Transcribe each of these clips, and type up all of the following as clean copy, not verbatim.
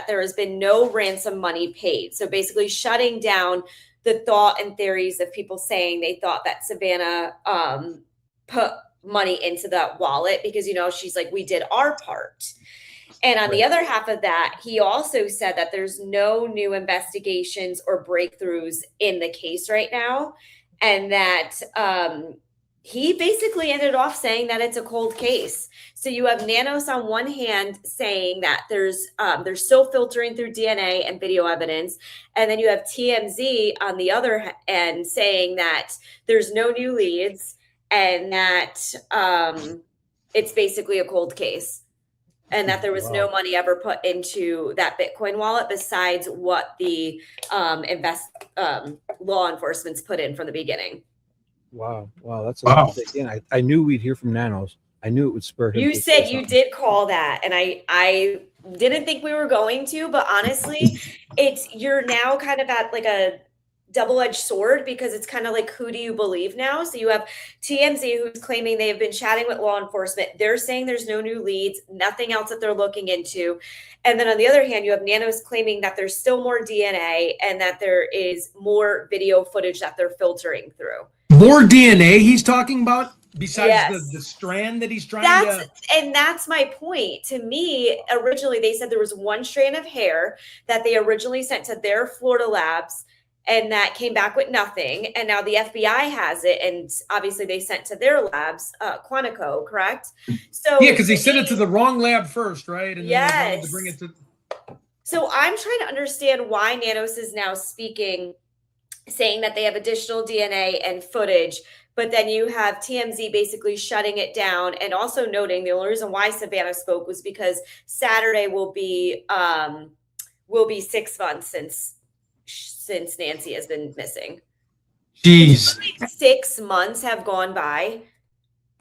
that there has been no ransom money paid. So basically shutting down the thought and theories of people saying they thought that Savannah put money into that wallet because, she's like, we did our part. And on the other half of that, he also said that there's no new investigations or breakthroughs in the case right now. And that he basically ended off saying that it's a cold case. So you have Nanos on one hand saying that they're still filtering through DNA and video evidence. And then you have TMZ on the other end saying that there's no new leads and that it's basically a cold case. And that there was no money ever put into that Bitcoin wallet besides what the law enforcement's put in from the beginning. Wow, that's a lot. Again, I knew we'd hear from Nanos. I knew it would spur him. You said you did call that, and I didn't think we were going to, but honestly, you're now kind of at like a double-edged sword because it's kind of like, who do you believe now? So you have TMZ who's claiming they have been chatting with law enforcement. They're saying there's no new leads, nothing else that they're looking into. And then on the other hand, you have Nanos claiming that there's still more DNA and that there is more video footage that they're filtering through. More DNA he's talking about besides the strand that he's trying to. And that's my point. To me, originally they said there was one strand of hair that they originally sent to their Florida labs, and that came back with nothing. And now the FBI has it. And obviously they sent to their labs, Quantico, correct? So yeah, because they sent it to the wrong lab first, right? And yes. Then they wanted to bring it to. So I'm trying to understand why Nanos is now speaking, saying that they have additional DNA and footage, but then you have TMZ basically shutting it down and also noting the only reason why Savannah spoke was because Saturday will be 6 months since Nancy has been missing. Jeez. 6 months have gone by.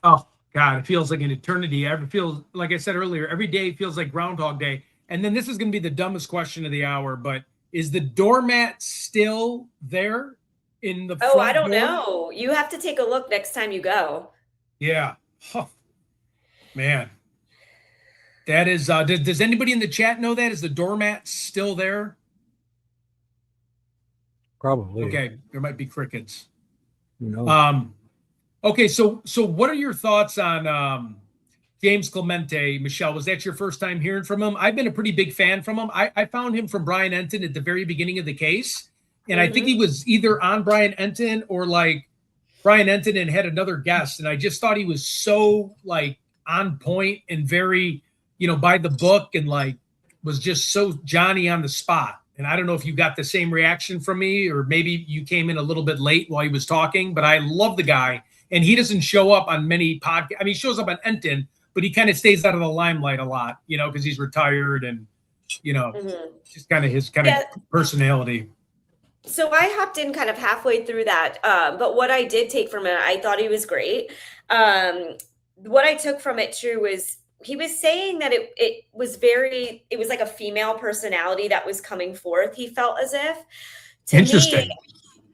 Oh, God, it feels like an eternity. It feels, like I said earlier, every day feels like Groundhog Day. And then this is going to be the dumbest question of the hour, but is the doormat still there in the front I don't door? know. You have to take a look next time you go. Yeah. Oh, man. That is, does anybody in the chat know that? Is the doormat still there? Probably. Okay, there might be crickets. No. Okay, so what are your thoughts on James Clemente? Michelle, was that your first time hearing from him? I've been a pretty big fan from him. I found him from Brian Enton at the very beginning of the case, and I think he was either on Brian Enton or like Brian Enton and had another guest, and I just thought he was so like on point and very, by the book, and like was just so Johnny on the spot. And I don't know if you got the same reaction from me, or maybe you came in a little bit late while he was talking, but I love the guy. And he doesn't show up on many podcasts. I mean, he shows up on Enton, but he kind of stays out of the limelight a lot, because he's retired and, just kind of his kind of personality. So I hopped in kind of halfway through that. But what I did take from it, I thought he was great. What I took from it too was, he was saying that it was like a female personality that was coming forth. He felt as if, interesting.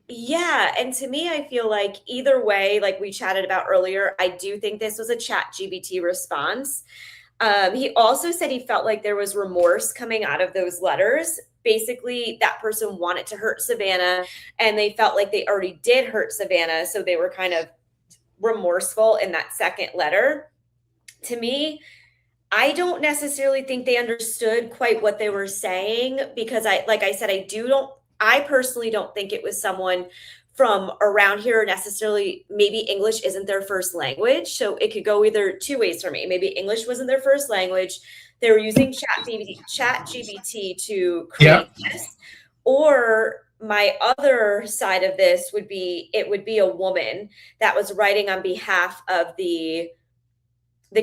Yeah. And to me, I feel like either way, like we chatted about earlier, I do think this was a ChatGPT response. He also said he felt like there was remorse coming out of those letters. Basically, that person wanted to hurt Savannah and they felt like they already did hurt Savannah. So they were kind of remorseful in that second letter. To me, I don't necessarily think they understood quite what they were saying because I personally don't think it was someone from around here necessarily. Maybe English isn't their first language. So it could go either two ways for me. Maybe English wasn't their first language. They were using ChatGPT to create this. Or my other side of this would be, it would be a woman that was writing on behalf of the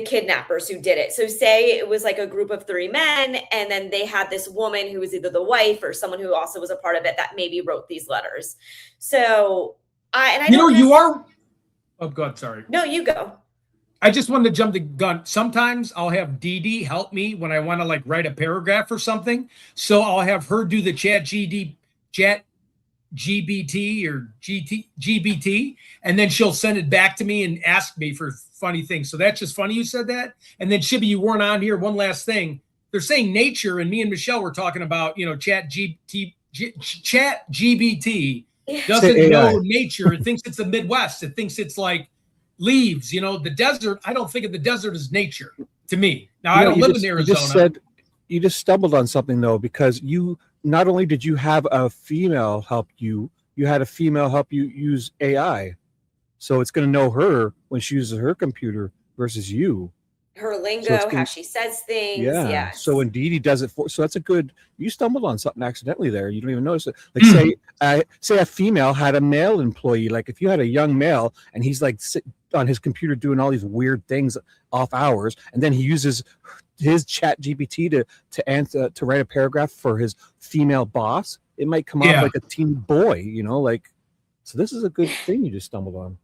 kidnappers who did it. So say it was like a group of 3 men, and then they had this woman who was either the wife or someone who also was a part of it that maybe wrote these letters. So oh, God, sorry. No, you go. I just wanted to jump the gun. Sometimes I'll have Dee Dee help me when I want to like write a paragraph or something. So I'll have her do the GBT or GBT, and then she'll send it back to me and ask me for funny things. So that's just funny you said that. And then Shibby, you weren't on here. One last thing. they're saying nature, and me and Michelle were talking about, Chat GBT doesn't know nature. It thinks it's the Midwest. It thinks it's like leaves. The desert. I don't think of the desert as nature to me. Now, I don't live in Arizona. You just stumbled on something though, because you not only did you have a female help you, you had a female help you use AI. So it's going to know her when she uses her computer versus you. Her lingo, how she says things. Yeah. So indeed, he does it for. So that's a good. You stumbled on something accidentally there. You don't even notice it. Like say a female had a male employee. Like if you had a young male and he's like sitting on his computer doing all these weird things off hours, and then he uses his Chat GPT to answer, to write a paragraph for his female boss. It might come off like a teen boy. So this is a good thing you just stumbled on.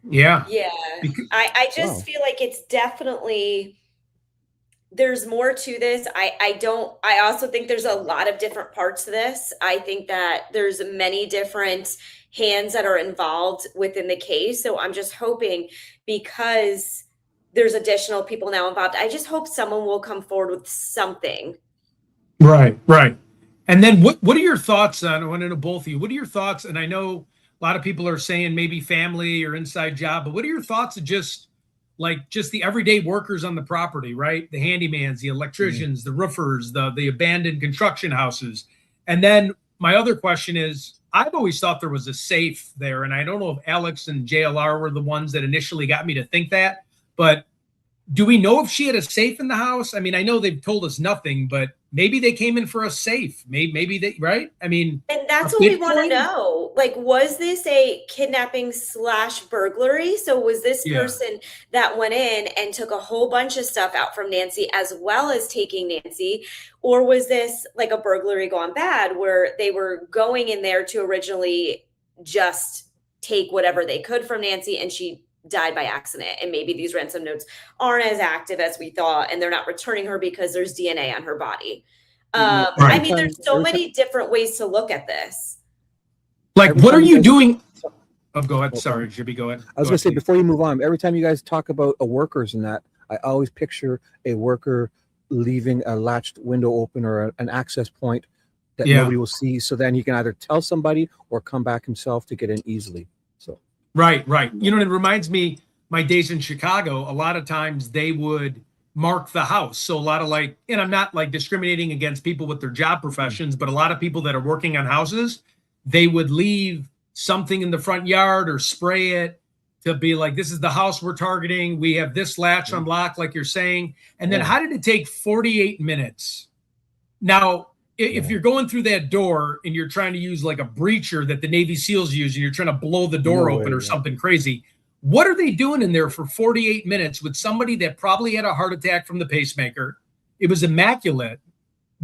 Yeah. I just feel like it's definitely, there's more to this. I also think there's a lot of different parts to this. I think that there's many different hands that are involved within the case. So I'm just hoping, because there's additional people now involved, I just hope someone will come forward with something. Right. And then what are your thoughts on, I want to know both of you, what are your thoughts? And I know a lot of people are saying maybe family or inside job, but what are your thoughts of just the everyday workers on the property, right? The handymans, the electricians, the roofers, the abandoned construction houses. And then my other question is, I've always thought there was a safe there, and I don't know if Alex and JLR were the ones that initially got me to think that, but do we know if she had a safe in the house? I mean, I know they've told us nothing, but maybe they came in for a safe. Maybe they, right? I mean, and that's what we want to know. Like, was this a kidnapping / burglary? So was this person that went in and took a whole bunch of stuff out from Nancy as well as taking Nancy? Or was this like a burglary gone bad where they were going in there to originally just take whatever they could from Nancy and she died by accident, and maybe these ransom notes aren't as active as we thought, and they're not returning her because there's DNA on her body. I mean, there's so many different ways to look at this. Like, what are you doing? Oh, go ahead. Sorry, Shibby, go ahead. I was going to say, before you move on, every time you guys talk about workers and that, I always picture a worker leaving a latched window open or an access point that nobody will see. So then he can either tell somebody or come back himself to get in easily. So. Right. It reminds me, my days in Chicago, a lot of times they would mark the house. So a lot of and I'm not discriminating against people with their job professions, but a lot of people that are working on houses, they would leave something in the front yard or spray it to be like, this is the house we're targeting. We have this latch unlocked, like you're saying. And then how did it take 48 minutes? Now, if you're going through that door and you're trying to use like a breacher that the Navy SEALs use, and you're trying to blow the door open or something crazy, what are they doing in there for 48 minutes with somebody that probably had a heart attack from the pacemaker? It was immaculate.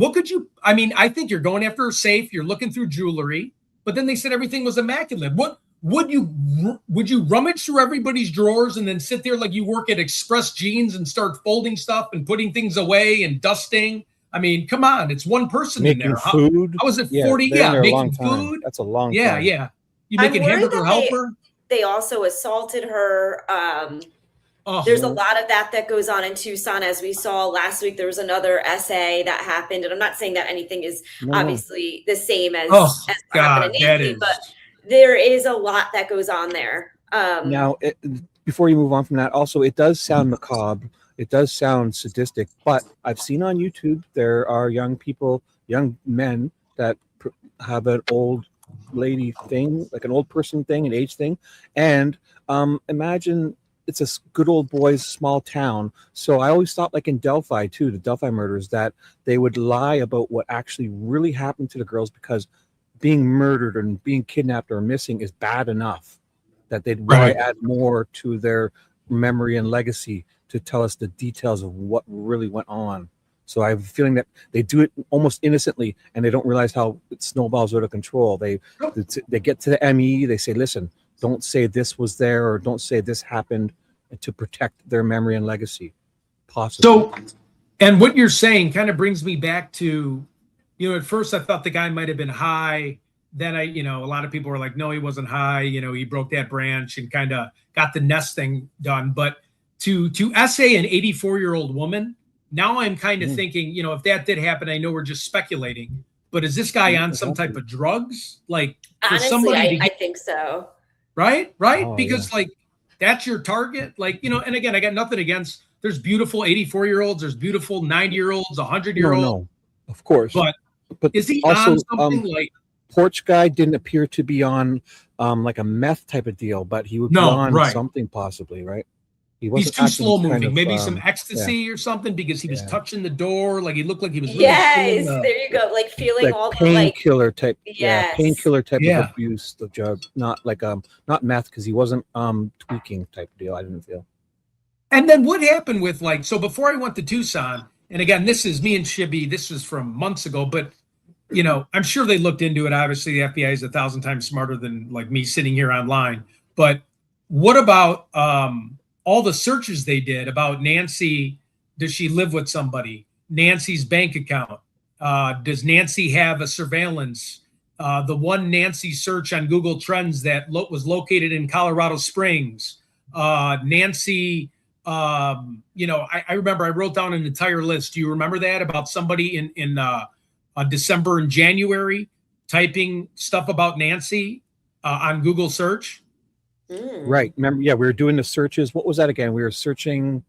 I think you're going after a safe, you're looking through jewelry, but then they said everything was immaculate. What would you rummage through everybody's drawers and then sit there like you work at Express Jeans and start folding stuff and putting things away and dusting? I mean, come on, it's one person making in there. Food. How was it 40? Making food. That's a long time. Yeah. You make a hamburger helper. They also assaulted her. There's a lot of that goes on in Tucson. As we saw last week, there was another essay that happened. And I'm not saying that anything is obviously the same as what happened in Nancy, but there is a lot that goes on there. Now, before you move on from that, also, it does sound macabre. It does sound sadistic, but I've seen on YouTube there are young men that have an old lady thing, like an old person thing, an age thing. And imagine it's a good old boys small town. So I always thought, like in Delphi too, the Delphi murders, that they would lie about what actually really happened to the girls, because being murdered and being kidnapped or missing is bad enough, that they'd really add more to their memory and legacy to tell us the details of what really went on. So I have a feeling that they do it almost innocently, and they don't realize how it snowballs out of control. They get to the ME, they say, listen, don't say this was there, or don't say this happened, to protect their memory and legacy. Possibly. So, and what you're saying kind of brings me back to, at first I thought the guy might have been high. Then a lot of people were like, no, he wasn't high. He broke that branch and kind of got the nest thing done. But to essay an 84-year-old woman, now I'm kind of thinking, if that did happen, I know we're just speculating, but is this guy on some type of drugs? Like for Honestly, somebody I think so. Right. Oh, Because like that's your target. Like, and again, I got nothing against, there's beautiful 84-year-olds, there's beautiful 90-year-olds, 100-year-olds. No, of course. But is he also, on something like Porch Guy didn't appear to be on like a meth type of deal, but he would be on something possibly, right? He's too slow moving, maybe some ecstasy or something, because he was touching the door, like he looked like he was really there you go, like feeling like all painkiller type, yes. painkiller type of abuse of drug, not like not meth, because he wasn't tweaking type of deal. I didn't feel. And then what happened with so before I went to Tucson, and again, this is me and Shibby, this was from months ago, but I'm sure they looked into it. Obviously, the FBI is 1,000 times smarter than like me sitting here online. But what about all the searches they did about Nancy? Does she live with somebody? Nancy's bank account. Does Nancy have a surveillance? The one Nancy search on Google Trends that was located in Colorado Springs. Nancy, I remember I wrote down an entire list. Do you remember that about somebody in December and January typing stuff about Nancy on Google search? Right. Remember, we were doing the searches. What was that again? We were searching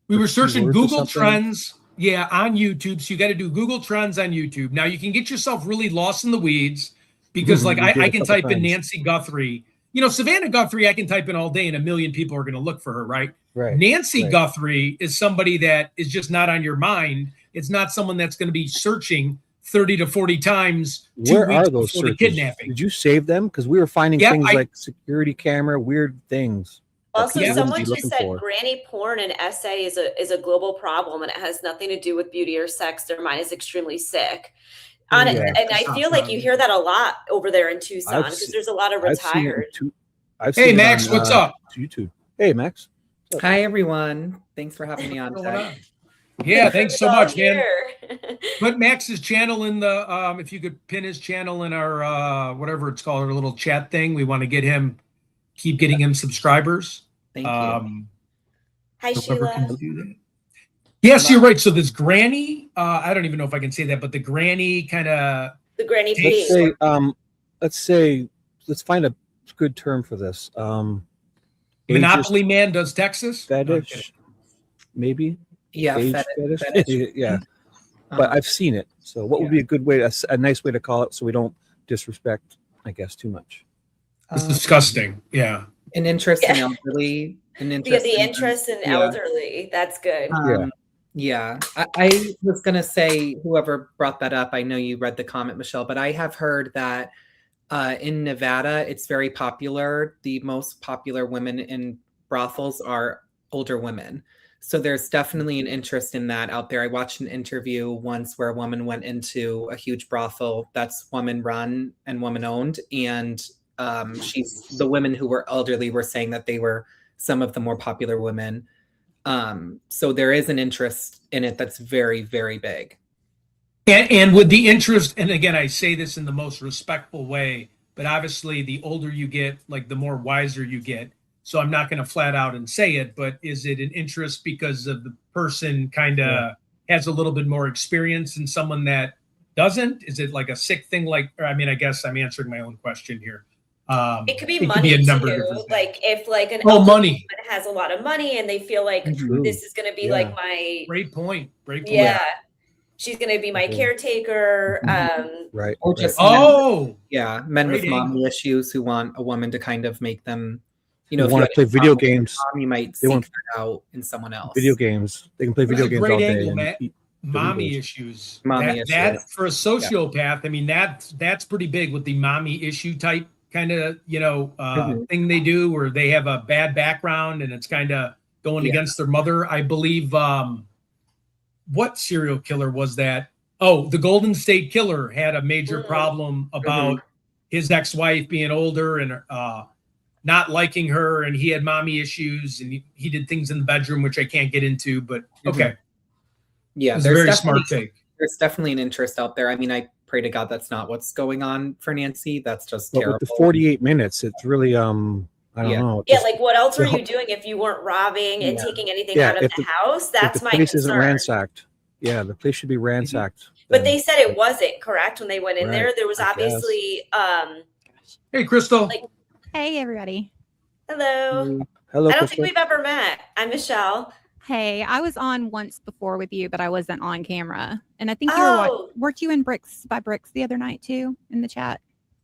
Google Trends, on YouTube. So you got to do Google Trends on YouTube. Now you can get yourself really lost in the weeds because I can type in Nancy Guthrie. Savannah Guthrie, I can type in all day and a million people are going to look for her, right? Right. Nancy Guthrie is somebody that is just not on your mind. It's not someone that's going to be searching 30 to 40 times. Where are those searches? The kidnapping. Did you save them? Because we were finding things like security camera, weird things. Also, someone just said granny porn and SA is a global problem, and it has nothing to do with beauty or sex. Their mind is extremely sick. And I feel like you hear that a lot over there in Tucson because there's a lot of retired. Hey, Max, what's up? YouTube. Hey, Max. Hi, everyone. Thanks for having me on today. Yeah, thanks so much, man. Put Max's channel in the if you could pin his channel in our whatever it's called, our little chat thing. We want to keep getting him subscribers. Thank you. Hi, Sheila. Yes, you're right. So this granny, I don't even know if I can say that, but the granny the granny page. Let's find a good term for this. Monopoly Man does Texas? Fetish, maybe. Yeah, fetish. Yeah. But I've seen it. So what would be a good way, a nice way to call it so we don't disrespect, I guess, too much? It's disgusting. Yeah. An interest in elderly. The interest in elderly. That's good. I was going to say, whoever brought that up, I know you read the comment, Michelle, but I have heard that in Nevada, it's very popular. The most popular women in brothels are older women. So there's definitely an interest in that out there. I watched an interview once where a woman went into a huge brothel that's woman run and woman owned. And the women who were elderly were saying that they were some of the more popular women. So there is an interest in it that's very, very big. And with the interest, and again, I say this in the most respectful way, but obviously the older you get, like the more wiser you get. So I'm not going to flat out and say it, but is it an interest because of the person kind of has a little bit more experience than someone that doesn't? Is it like a sick thing? I guess I'm answering my own question here. It could be money too. Like if an money has a lot of money and they feel like this is going to be like my great point. Yeah. She's going to be my caretaker. Right. Or just men with mommy issues who want a woman to kind of make them, if you want to play video games, you might seek that out in someone else. Video games. They can play video games all day. Mommy issues. That for a sociopath, I mean, that's pretty big with the mommy issue type kind of, thing they do where they have a bad background and it's kind of going against their mother. I believe, what serial killer was that? Oh, the Golden State Killer had a major problem about his ex-wife being older and not liking her, and he had mommy issues, and he did things in the bedroom, which I can't get into, but okay. Yeah, there's a very smart take. There's definitely an interest out there. I mean, I pray to God that's not what's going on for Nancy. That's just terrible. With the 48 minutes, it's really I don't Yeah. know. Yeah, Just like what else the were whole- you doing if you weren't robbing and Yeah. taking anything Yeah, out of if the the- house? if That's the my place isn't concern. ransacked, yeah, the place should be ransacked. But then- they said it wasn't, correct? When they went in there, Right, there was I guess. obviously Hey, Crystal. Like- Hey, everybody. hello. Hello, I don't think Crystal. we've ever met. I'm Michelle. Hey, I was on once before with you, but I wasn't on camera. And I think you were Oh, weren't you in Bricks by Bricks the other night too in the chat?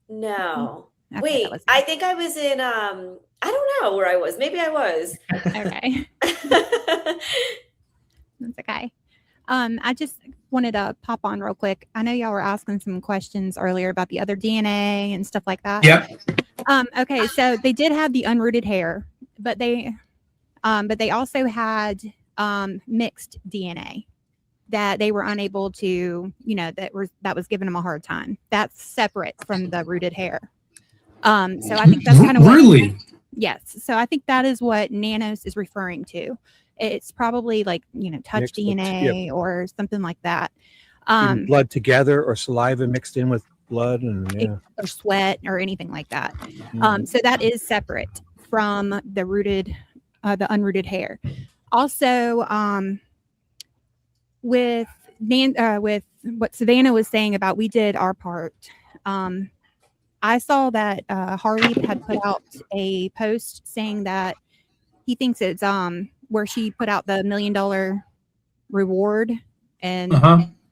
no. Okay, Wait, that was I think I was in I don't know where I was. Maybe I was. okay. That's okay. I just wanted to pop on real quick. I know y'all were asking some questions earlier about the other DNA and stuff like that. Yep. Okay, so they did have the unrooted hair, but they also had mixed DNA that they were unable to, that was giving them a hard time. That's separate from the rooted hair. So I think that's kind of really. Yes. So I think that is what Nanos is referring to. It's probably like, touch Mixed with- DNA or something like that. Even blood together or saliva mixed in with blood and Or sweat or anything like that. Mhm. So that is separate from the the unrooted hair. Also, with what Savannah was saying about we did our part. I saw that Harley had put out a post saying that he thinks it's where she put out the $1 million reward, and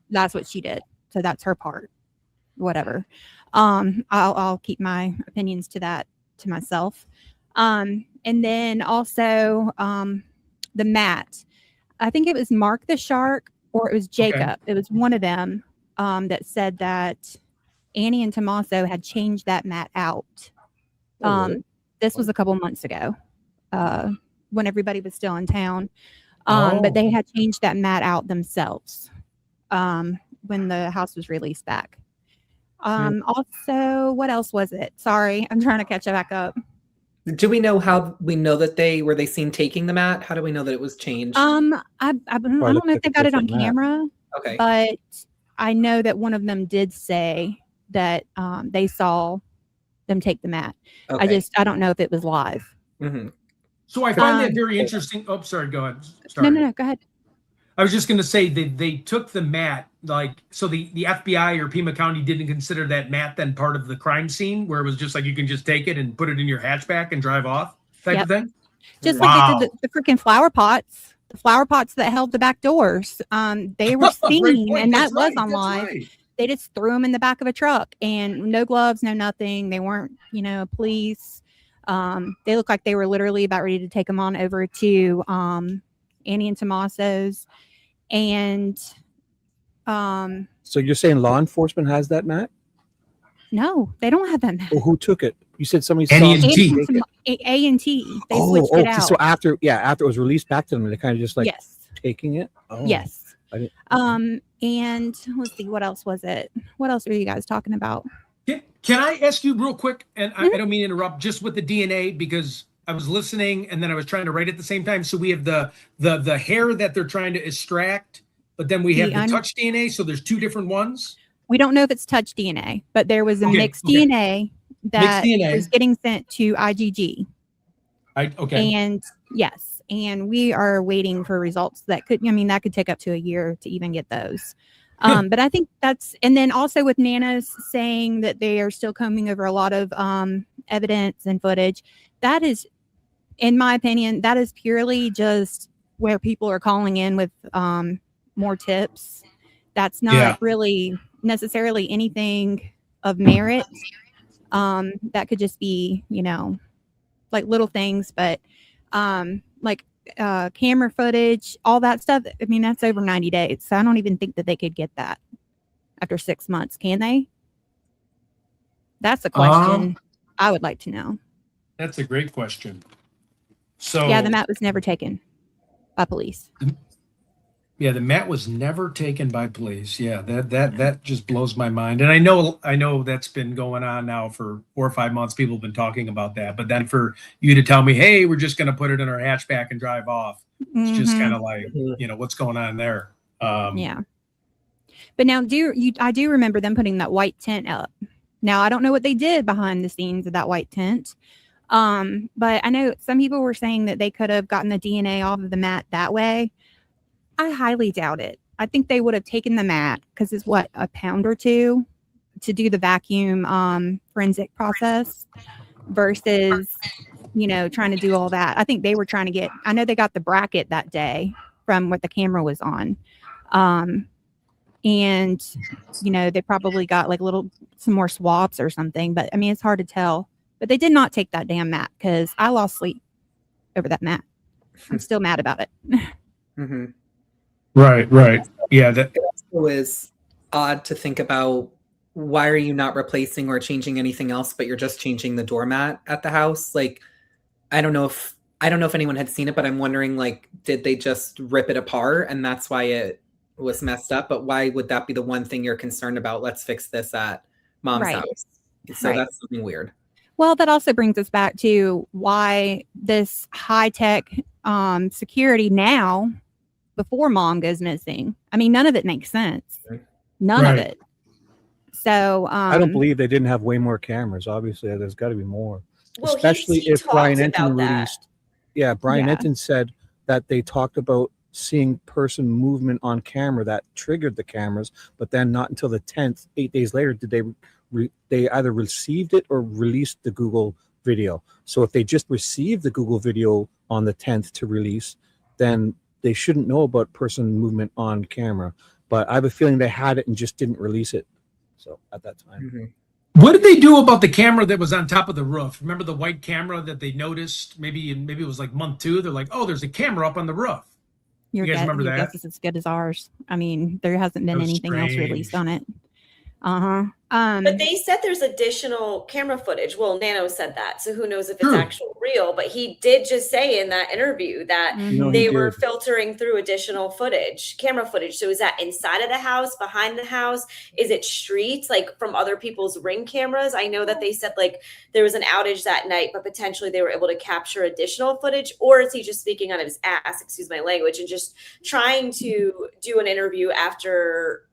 that's what she did. So that's her part. Whatever. I'll keep my opinions to myself. And then also the mat. I think it was Mark the Shark or it was Jacob. Okay. It was one of them that said that Annie and Tommaso had changed that mat out. Oh, really? This was a couple months ago when everybody was still in town. But they had changed that mat out themselves when the house was released back. Also, what else was it? Sorry, I'm trying to catch it back up. Do we know how we know that were they seen taking the mat? How do we know that it was changed? I don't know if they got it on camera, Okay. but I know that one of them did say that they saw them take the mat. Okay. I don't know if it was live. Mhm. So I find that very interesting. Oh, sorry. Go ahead. Sorry. No, go ahead. I was just going to say they took the mat, so the FBI or Pima County didn't consider that mat then part of the crime scene, where it was just like you can just take it and put it in your hatchback and drive off type of thing. Just Wow. like they did the freaking flower pots. The flower pots that held the back doors. They were Great seen, point. and That's that was right. on That's live. right. They just threw them in the back of a truck, and no gloves, no nothing. They weren't, police. They looked like they were literally about ready to take them on over to Annie and Tommaso's. And So you're saying law enforcement has that mat? no, they don't have that. Or who took it? You said somebody Annie saw and somebody T. take it. A&T. They Oh, switched it out. so after it was released back to them, they kind of just like Yes. taking it. Oh, Yes. I didn't- And let's see, what else was it? What else were you guys talking about? Can I ask you real quick? And I don't mean to interrupt. Just with the DNA, because I was listening and then I was trying to write at the same time. So we have the hair that they're trying to extract, but then we have the touch DNA. So there's two different ones. We don't know if it's touch DNA, but there was a mixed okay. DNA that DNA. was getting sent to IgG. Okay. And yes, and we are waiting for results that could take up to a year to even get those. But I think and then also with Nanos saying that they are still combing over a lot of evidence and footage, that is, in my opinion, that is purely just where people are calling in with more tips. That's not really necessarily anything of merit. That could just be, like little things, but like camera footage, all that stuff. I mean, that's over 90 days. So I don't even think that they could get that after 6 months. Can they? That's a question I would like to know. That's a great question. So Yeah, the mat was never taken by police. Yeah, the mat was never taken by police. Yeah, that just blows my mind. And I know that's been going on now for 4 or 5 months. People have been talking about that. But then for you to tell me, hey, we're just going to put it in our hatchback and drive off, it's just kind of like, what's going on there? Yeah. But now I do remember them putting that white tent up. Now I don't know what they did behind the scenes of that white tent. But I know some people were saying that they could have gotten the DNA off of the mat that way. I highly doubt it. I think they would have taken the mat because it's what, a pound or two to do the vacuum forensic process versus, you know, trying to do all that. I think they were trying to get, I know they got the bracket that day from what the camera was on. And, you know, they probably got like some more swabs or something, but I mean, it's hard to tell. But they did not take that damn mat because I lost sleep over that mat. I'm still mad about it. Mm-hmm. Right. Yeah, that It also is odd to think about, why are you not replacing or changing anything else, but you're just changing the doormat at the house? Like, I don't know if anyone had seen it, but I'm wondering, like, did they just rip it apart and that's why it was messed up? But why would that be the one thing you're concerned about? Let's fix this at mom's Right. house. So Right. that's something weird. Well, that also brings us back to why this high-tech security now before mom goes missing. I mean, none of it makes sense. None of Right. it. So I don't believe they didn't have way more cameras. Obviously, there's got to be more. Well, Especially he if talked Brian Enton about that. released. Yeah, Brian Yeah. Enton said that they talked about seeing person movement on camera that triggered the cameras, but then not until the 10th, 8 days later, did they either received it or released the Google video. So if they just received the Google video on the 10th to release, then they shouldn't know about person movement on camera. But I have a feeling they had it and just didn't release it. So at that time. Mm-hmm. What did they do about the camera that was on top of the roof? Remember the white camera that they noticed? Maybe it was like month 2. They're like, oh, there's a camera up on the roof. Your You guys remember that? guess is as good as ours. I mean, there hasn't been That was anything else strange. released on it. But they said there's additional camera footage. Well, Nano said that, so who knows if it's True. actual real, but he did just say in that interview that No, he they were did. filtering through additional footage, camera footage. So is that inside of the house, behind the house? Is it streets, like from other people's Ring cameras? I know that they said like there was an outage that night, but potentially they were able to capture additional footage, or is he just speaking out of his ass, excuse my language, and just trying to do an interview after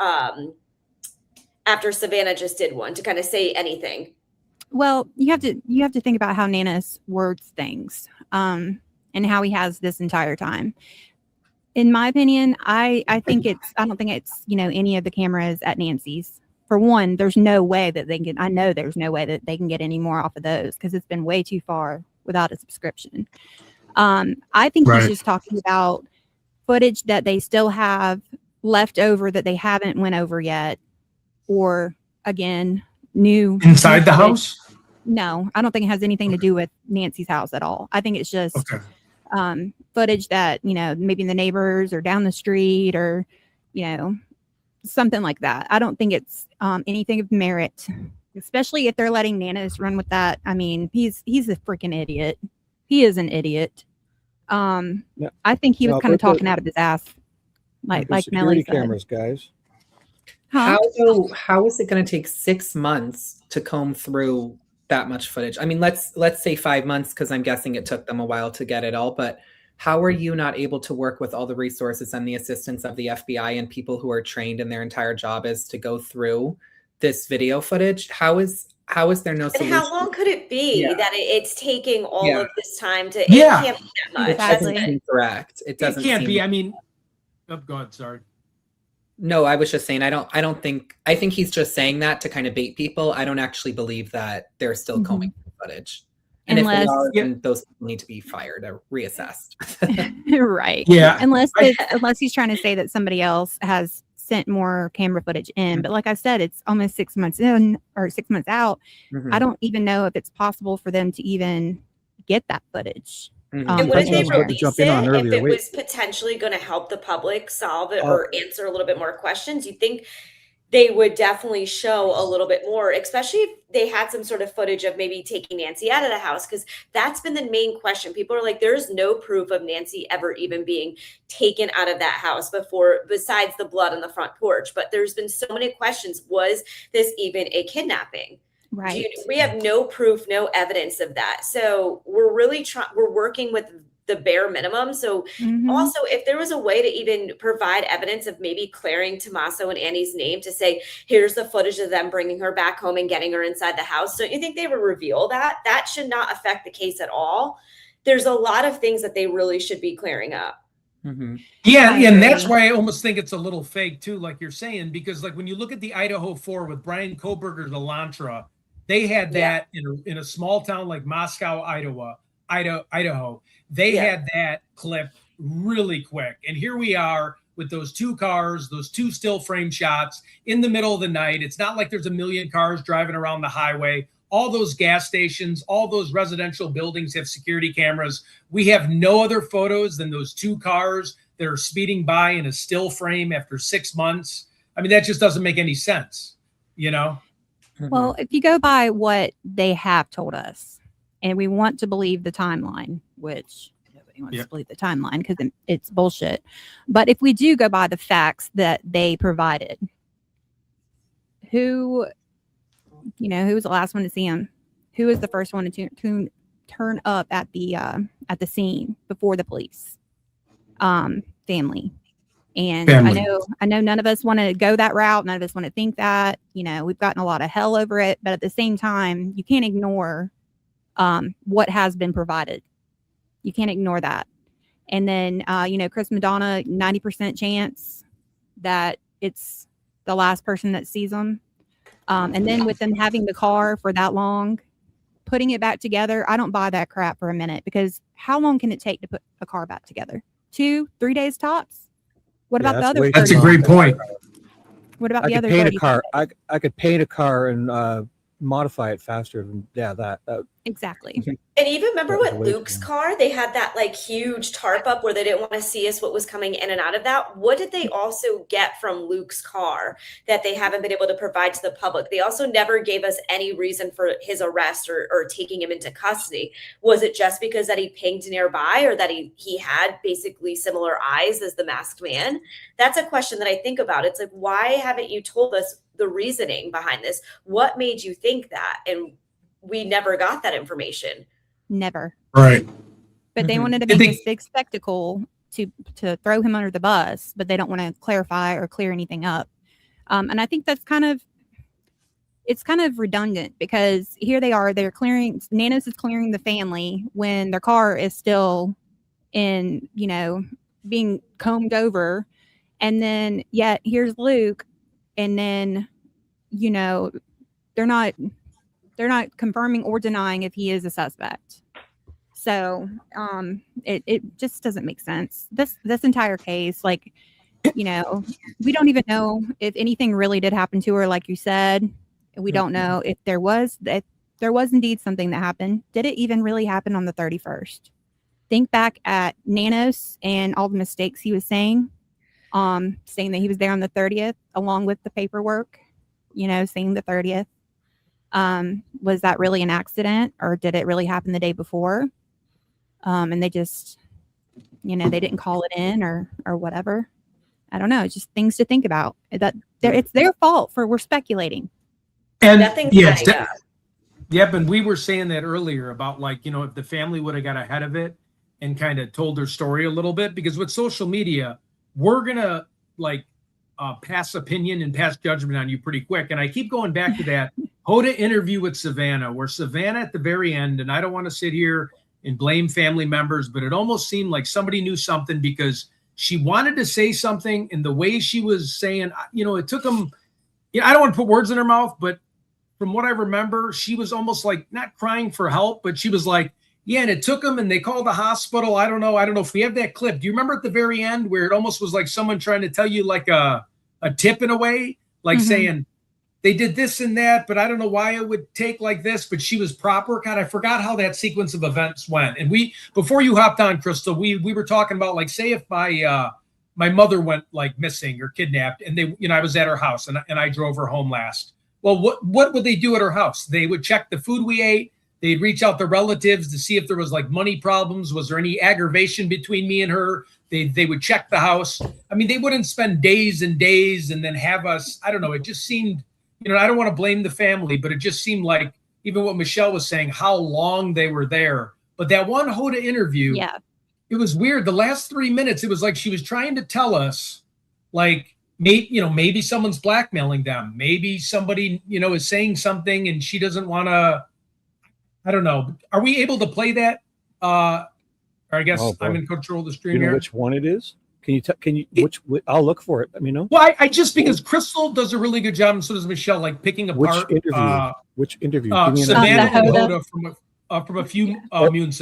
Savannah just did one to kind of say anything? Well, you have to think about how Nanas words things, and how he has this entire time. In my opinion, I don't think it's, you know, any of the cameras at Nancy's. For one, there's no way that they can. I know there's no way that they can get any more off of those because it's been way too far without a subscription. I think Right. he's just talking about footage that they still have left over that they haven't went over yet. Or again, new Inside the footage. house? No, I don't think it has anything to do with Nancy's house at all. I think it's just Okay. footage that, you know, maybe the neighbors or down the street or, you know, something like that. I don't think it's anything of merit, especially if they're letting Nanas run with that. I mean, he's a freaking idiot. He is an idiot. I think he was No, kind of but the- talking out of his ass, like The Melanie security said. cameras, guys. Huh? How is it going to take 6 months to comb through that much footage? I mean, let's say 5 months, because I'm guessing it took them a while to get it all. But how are you not able to work with all the resources and the assistance of the FBI and people who are trained and their entire job is to go through this video footage? How is there no And solution? how long could it be Yeah. that it's taking all Yeah. of this time to? Yeah. It can't be that much. It doesn't Exactly. seem correct. It It doesn't can't seem be. I mean, oh, go ahead. Sorry. No, I was just saying, I think he's just saying that to kind of bait people. I don't actually believe that they're still Mhm. combing through footage. And if Unless- they are, Yeah. then those people need to be fired or reassessed. Right. Yeah. Unless he's trying to say that somebody else has sent more camera footage in. But like I said, it's almost 6 months in or 6 months out. Mhm, I don't even know if it's possible for them to even get that footage. mhm. And That's wouldn't what I they was about to release jump it in on if earlier. it Wait. was potentially going to help the public solve it Oh. or answer a little bit more questions? You think they would definitely show a little bit more, especially if they had some sort of footage of maybe taking Nancy out of the house? Because that's been the main question. People are like, there's no proof of Nancy ever even being taken out of that house before, besides the blood on the front porch. But there's been so many questions. Was this even a kidnapping? Right. We have no proof, no evidence of that. So we're really we're working with the bare minimum. So also, if there was a way to even provide evidence of maybe clearing Tommaso and Annie's name to say, here's the footage of them bringing her back home and getting her inside the house, don't you think they would reveal that? That should not affect the case at all. There's a lot of things that they really should be clearing up. Yeah, and that's why I almost think it's a little fake too, like you're saying, because like when you look at the Idaho 4 with Brian Koberger's Elantra, they had that in a small town like Moscow, Idaho. They had that clip really quick. And here we are with those two cars, those two still frame shots in the middle of the night. It's not like there's a million cars driving around the highway. All those gas stations, all those residential buildings have security cameras. We have no other photos than those two cars that are speeding by in a still frame after 6 months. I mean, that just doesn't make any sense, you know? Well, if you go by what they have told us, and we want to believe the timeline, which nobody wants to believe the timeline because it's bullshit. But if we do go by the facts that they provided, who was the last one to see him? Who was the first one to turn up at the scene before the police? Family. And I know none of us want to go that route. None of us want to think that. We've gotten a lot of hell over it, but at the same time, you can't ignore what has been provided. You can't ignore that. And then, Chris Madonna, 90% chance that it's the last person that sees them. And then with them having the car for that long, putting it back together, I don't buy that crap for a minute, because how long can it take to put a car back together? 2-3 days tops? What about the other? That's a great point. What about the other? I could paint a car and modify it faster than that. Exactly. And even remember with Luke's car, they had that like huge tarp up where they didn't want to see us what was coming in and out of that. What did they also get from Luke's car that they haven't been able to provide to the public? They also never gave us any reason for his arrest or taking him into custody. Was it just because that he pinged nearby, or that he had basically similar eyes as the masked man? That's a question that I think about. It's like, why haven't you told us the reasoning behind this? What made you think that? And we never got that information. Never. Right. But they wanted to make this big spectacle to throw him under the bus, but they don't want to clarify or clear anything up. And I think that's kind of redundant, because here they are, Nanos is clearing the family when their car is still in, being combed over. And then yet here's Luke. And then, they're not confirming or denying if he is a suspect. So it just doesn't make sense. This entire case, we don't even know if anything really did happen to her, like you said. We don't know if there was indeed something that happened. Did it even really happen on the 31st? Think back at Nanos and all the mistakes he was saying that he was there on the 30th, along with the paperwork, saying the 30th. Was that really an accident, or did it really happen the day before? And they just, they didn't call it in or whatever. I don't know. It's just things to think about. That it's their fault we're speculating. And nothing's Yep. And we were saying that earlier about if the family would have got ahead of it and kind of told their story a little bit, because with social media, we're going to pass opinion and pass judgment on you pretty quick. And I keep going back to that Hoda interview with Savannah, where Savannah at the very end, and I don't want to sit here and blame family members, but it almost seemed like somebody knew something, because she wanted to say something, and the way she was saying, it took them, I don't want to put words in her mouth, but from what I remember, she was almost like not crying for help, but she was like, and it took them and they called the hospital. I don't know if we have that clip. Do you remember at the very end where it almost was like someone trying to tell you like a tip in a way, saying they did this and that, but I don't know why it would take like this, but she was proper. God, I forgot how that sequence of events went. And before you hopped on, Crystal, we were talking about say if my mother went missing or kidnapped, and I was at her house and I drove her home last. Well, what would they do at her house? They would check the food we ate. They'd reach out to relatives to see if there was money problems. Was there any aggravation between me and her? They would check the house. I mean, they wouldn't spend days and days and then have us. I don't know. It just seemed, I don't want to blame the family, but it just seemed like even what Michelle was saying, how long they were there. But that one Hoda interview, it was weird. The last 3 minutes, it was like she was trying to tell us, like, maybe someone's blackmailing them. Maybe somebody, is saying something and she doesn't want to. I don't know. Are we able to play that? Or I guess I'm in control of the stream you know here. which one it is? Can you which I'll look for it. Let me know. Well, I just because Crystal does a really good job, and so does Michelle, like picking apart. Which interview? Give me Savannah and Hoda. Hoda from a few months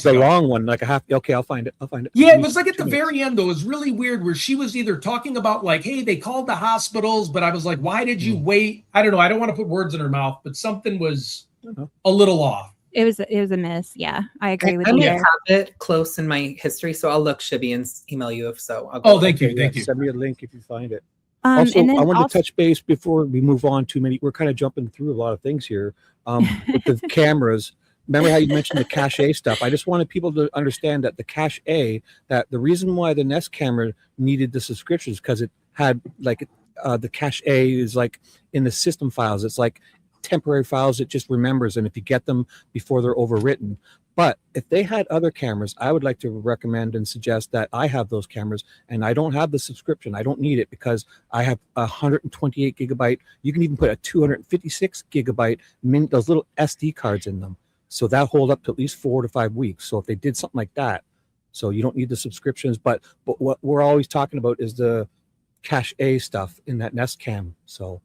the ago. long one, like a half. Okay, I'll find it. Yeah, it was like at the very end, though. It was really weird where she was either talking about like, hey, they called the hospitals, but I was like, why did you wait? I don't know. I don't want to put words in her mouth, but something was a little off. It was a miss. Yeah, I agree with I you. might there. have it close in my history, so I'll look, Shibby, and email you if so. Thank you. Send me a link if you find it. Also, I wanted to touch base before we move on. We're kind of jumping through a lot of things here. With the cameras. Remember how you mentioned the cache stuff? I just wanted people to understand that the cache, that the reason why the Nest camera needed the subscriptions because it had like the cache is like in the system files. It's like temporary files it just remembers, and if you get them before they're overwritten. But if they had other cameras, I would like to recommend and suggest that I have those cameras, and I don't have the subscription. I don't need it because I have 128 gigabyte. You can even put a 256 gigabyte those little SD cards in them, so that hold up to at least 4 to 5 weeks. So if they did something like that, so you don't need the subscriptions. But what we're always talking about is the cache stuff in that Nest Cam. So.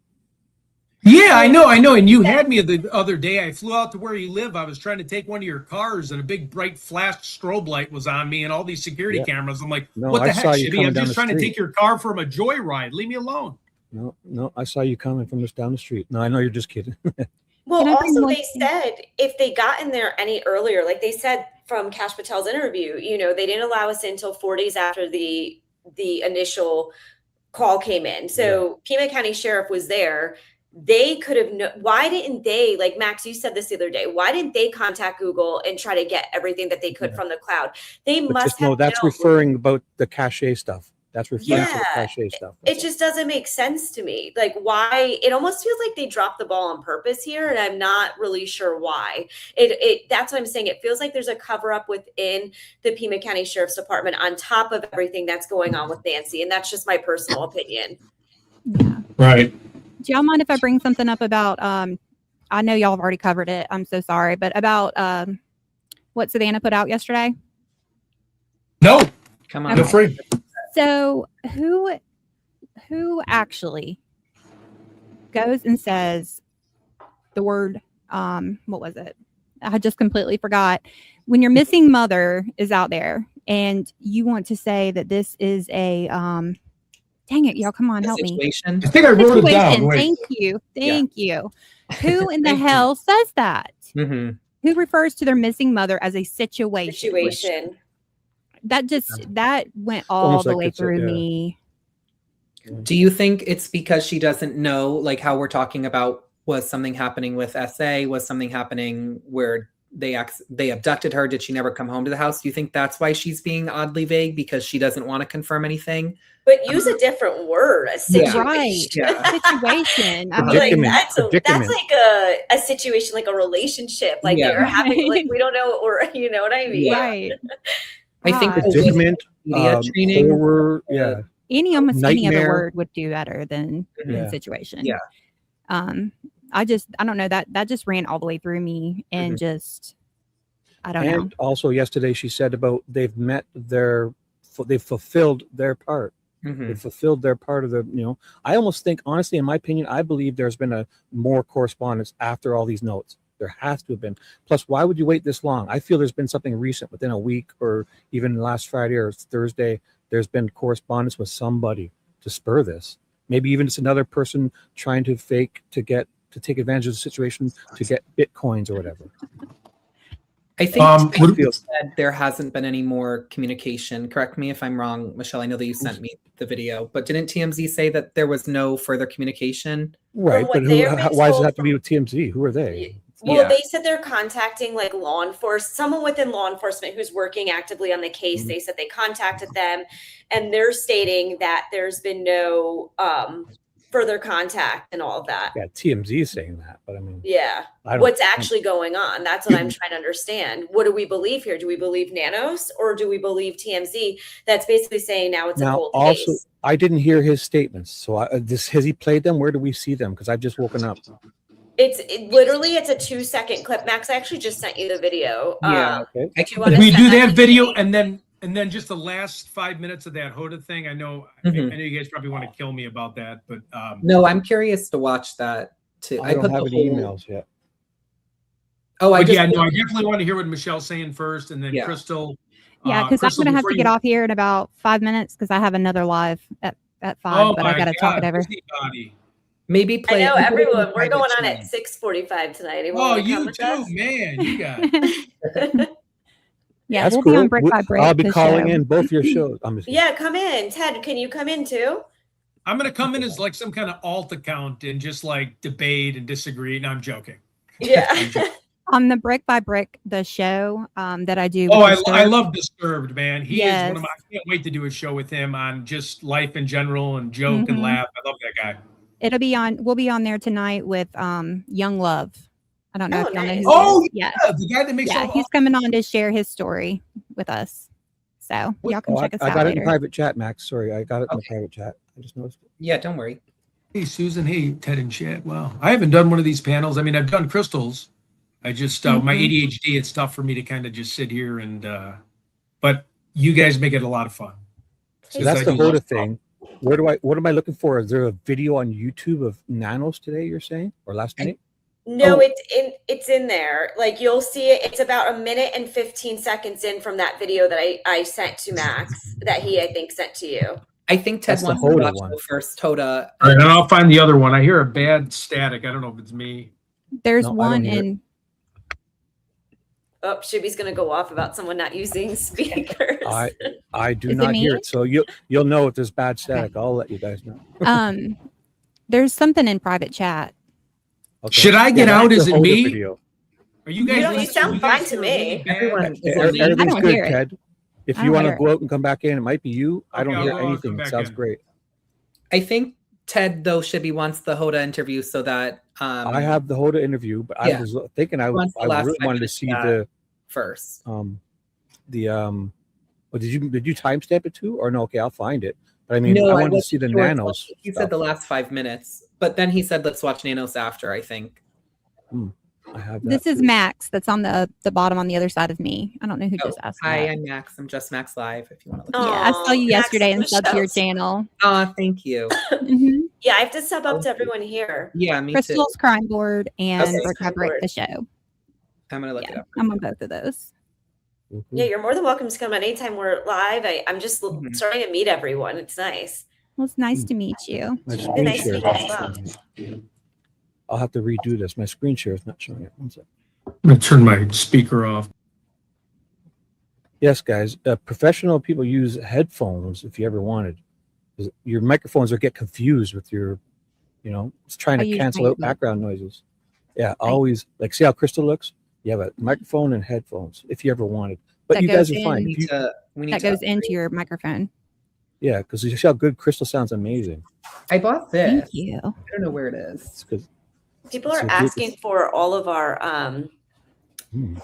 Yeah, I know. And you had me the other day. I flew out to where you live. I was trying to take one of your cars, and a big bright flash strobe light was on me, and all these security cameras. I'm like, what the heck, Shibby? I'm just trying to take your car from a joyride. Leave me alone. No, I saw you coming from just down the street. No, I know you're just kidding. Well, also they said if they got in there any earlier, like they said from Kash Patel's interview, they didn't allow us in until 4 days after the initial call came in. So Pima County Sheriff was there. They could have why didn't they, like Max, you said this the other day, why didn't they contact Google and try to get everything that they could from the cloud? They must have that's known. referring about the cache stuff. That's referring to the cache stuff. It just doesn't make sense to me. Like why? It almost feels like they dropped the ball on purpose here, and I'm not really sure why. That's what I'm saying. It feels like there's a cover up within the Pima County Sheriff's Department on top of everything that's going on with Nancy, and that's just my personal opinion. Yeah. Right. Do y'all mind if I bring something up about, I know y'all have already covered it. I'm so sorry, but about what Savannah put out yesterday? No. Come on. Feel free. So who actually goes and says the word, what was it? I just completely forgot. When your missing mother is out there and you want to say that this is a, dang it, y'all, come on, help me. I think I wrote it down. Wait. Thank you. Who in the hell says that? Mm-hmm. Who refers to their missing mother as a situation? That went all the way through me. Do you think it's because she doesn't know, like how we're talking about, was something happening with SA? Was something happening where they abducted her? Did she never come home to the house? Do you think that's why she's being oddly vague, because she doesn't want to confirm anything? But use a different word, a situation. Right. Situation. I mean, that's like a situation, like a relationship. Like they're having, like we don't know, or you know what I mean? Right. I think predicament, media training, horror, any other word would do better than situation. Yeah. I don't know, that just ran all the way through me, and I don't know. And also yesterday she said about they've fulfilled their part. They fulfilled their part of the, I almost think, honestly, in my opinion, I believe there's been a more correspondence after all these notes. There has to have been. Plus, why would you wait this long? I feel there's been something recent within a week, or even last Friday or Thursday, there's been correspondence with somebody to spur this. Maybe even it's another person trying to fake to take advantage of the situation to get Bitcoins or whatever. I think said there hasn't been any more communication. Correct me if I'm wrong, Michelle. I know that you sent me the video, but didn't TMZ say that there was no further communication? Right, but why does it have to be with TMZ? Who are they? Well, they said they're contacting like someone within law enforcement who's working actively on the case. They said they contacted them, and they're stating that there's been no further contact and all of that. Yeah, TMZ is saying that, but I mean, Yeah. I don't. What's actually going on? That's what I'm trying to understand. What do we believe here? Do we believe Nanos or do we believe TMZ? That's basically saying now it's a Now, cold also, case. I didn't hear his statements. So has he played them? Where do we see them? Because I've just woken up. Literally it's a 2-second clip. Max, I actually just sent you the video. Yeah. Okay. I Do you wanna Can we send do that that to video me? and then just the last 5 minutes of that Hoda thing? I know Mhm. I know you guys probably want to kill me about that, but No, I'm curious to watch that too. I don't put have the any whole- emails yet. Oh, I but just yeah, no, I definitely want to hear what Michelle's saying first, and then Yeah. Crystal. Yeah, because I'm Crystal, gonna have before to you- get off here in about 5 minutes because I have another live at 5, Oh but I my gotta talk God, it over. busybody. maybe I play. know we put it in everyone. We're private going on chat. at 6:45 tonight. Anyone Oh, wanna come you with too, us? man. You got Yeah, That's we'll cool. be on brick by brick. I'll be the calling show. in both your shows. I'm just Yeah, come in. Ted, can you come in too? I'm gonna come in as like some kind of alt account and just like debate and disagree. And I'm joking. Yeah. On the brick by brick, the show that I do. Oh, with I Disturbed. love Disturbed, man. He is one of my. Yes. I can't wait to do a show with him on just life in general and joke and Mhm. laugh. I love that guy. It'll be on. We'll be on there tonight with Young Love. I don't know Oh, if y'all know nice. who Oh, he is. Yeah, Yeah, the guy that makes all he's coming on to share his story with us. So y'all can check us I out got it in later. private chat, Max. Sorry, I got it in the Okay. private chat. I just noticed it. Yeah, don't worry. Hey, Susan. Hey, Ted and Chad. Wow. I haven't done one of these panels. I mean, I've done crystals. I just, my Mhm. ADHD, it's tough for me to kind of just sit here and, but you guys make it a lot of fun. So Hey, that's I the do love Hoda thing. What am I looking for? Is there a video on YouTube of Nanos today, you're saying? Or last night? No, Oh. it's in there. Like you'll see it. It's about 1:15 in from that video that I sent to Max that he, I think, sent to you. I think Ted That's the wants to Hoda watch one. the first Hoda. All right, and I'll find the other one. I hear a bad static. I don't know if it's me. There's No, I don't one hear it. in. Oh, Shibby's gonna go off about someone not using speakers. I do Is it not hear me? it. So you'll know if there's bad static. I'll let you guys know. There's something in private chat. Okay. Should I get that's out? the Is it Hoda me? video. Are you guys? You don't- you listening? sound guys fine to hear me. really bad? Everyone- Is it me? Everything's I don't good, hear it. Ted. If I you don't want to hear go out and come back in, it might be you. I don't Okay, hear I'll go out and anything. come It back sounds in. great. I think Ted though Shibby wants the Hoda interview so that I have the Hoda interview, but yeah. I was thinking I Wants the last really 5 wanted to minutes see of that first. Well, did you timestamp it too, or no? Okay, I'll find it. But I mean, No, I I wanted to wasn't see the sure. Nanos. He stuff. said the last 5 minutes, but then he said let's watch Nanos after. I think. I have that This is too. Max. That's on the bottom on the other side of me. I don't know who Oh, just asked hi, that. I'm Max. I'm just Max Live. If you want to look. Oh. Yeah, I saw you Max yesterday and subbed to your Michelle's- channel. Thank you. Mhm. Yeah, I have to sub up to everyone here. Yeah, me too. Crystal's Crime Board and Okay. Brick by Crime Brick Board. the show. I'm gonna look Yeah, it up. I'm on both of those. Mhm. Yeah, you're more than welcome to come anytime we're live. I'm just Mhm. starting to meet everyone. It's nice. Well, it's nice to meet you. My It's screen nice to share meet is you as not well. showing it. I'll have to redo this. My screen share is not showing it. One sec. I'm gonna turn my speaker off. Yes, guys. Professional people use headphones if you ever wanted. 'Cause your microphones will get confused with your, it's trying I to use cancel my out background noises. Yeah, always like see how Crystal looks. You have a microphone and headphones if you ever wanted. But That you guys goes are fine. in- We If need you- to. We need That to goes into upgrade. your microphone. yeah, because you see how good Crystal sounds amazing. I bought this. Thank you. I don't know where it is. It's 'cause- People it's are a good- asking for all of our Hmm,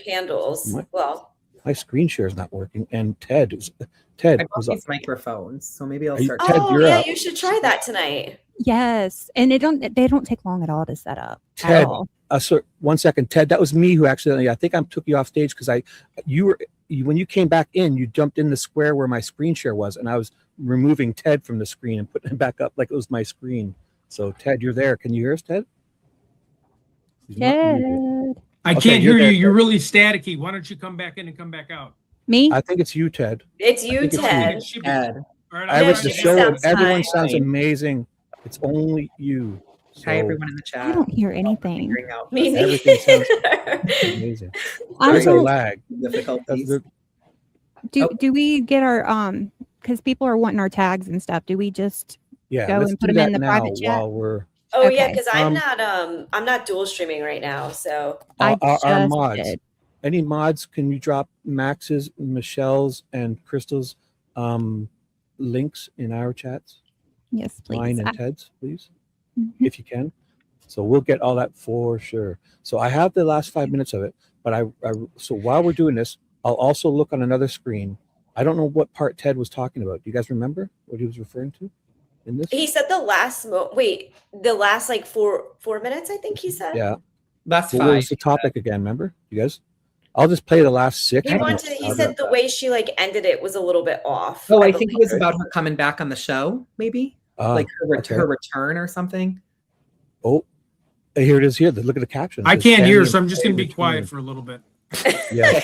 handles. My- Well, my screen share is not working, and Ted I was bought up. these microphones, so maybe I'll Are you- start. Ted, oh you're yeah, up. you should try that tonight. Yes, and they don't take long at all to set up. at Ted, all. So 1 second, Ted. That was me who accidentally. I think I took you off stage because when you came back in, you jumped in the square where my screen share was, and I was removing Ted from the screen and putting it back up like it was my screen. So Ted, you're there. Can you hear us, Ted? He's not muted. Ted. I Okay, can't you're hear there, you. You're really staticky. Why don't you come back in and come back out? Me? I think it's you, Ted. It's you, think it's you. Ted. It should be- Ed. All right, I I'll No, went to try the she again. show, and sounds everyone fine. sounds amazing. It's only you. So Hi everyone in the I chat. don't hear anything. Figuring out Me the Everything sounds neither. amazing. I There's a don't- lag. That's difficulties. the- Do we get our because people are wanting our tags and stuff? Do we just yeah, Go let's and put do them in that the now private chat? while we're Oh yeah, Okay. because I'm not dual streaming right now. So I our just mods. did. Any mods? Can you drop Max's, Michelle's, and Crystal's links in our chats? Yes, please. Mine and Ted's, please, Mhm. if you can. So we'll get all that for sure. So I have the last 5 minutes of it, but so while we're doing this, I'll also look on another screen. I don't know what part Ted was talking about. Do you guys remember what he was referring to in this? He said the last like 4 minutes, I think he said. Yeah. That's What fine. was the topic again? Remember, you guys? I'll just play the last 6. He said the way she like ended it was a little bit off. Oh, I think it was believe. about her coming back on the show, maybe like her return or something. Oh, here it is. Here, look at the caption. I It says, can't hear, "Stanley so I'm just going to be returning." quiet for a little bit. Yeah,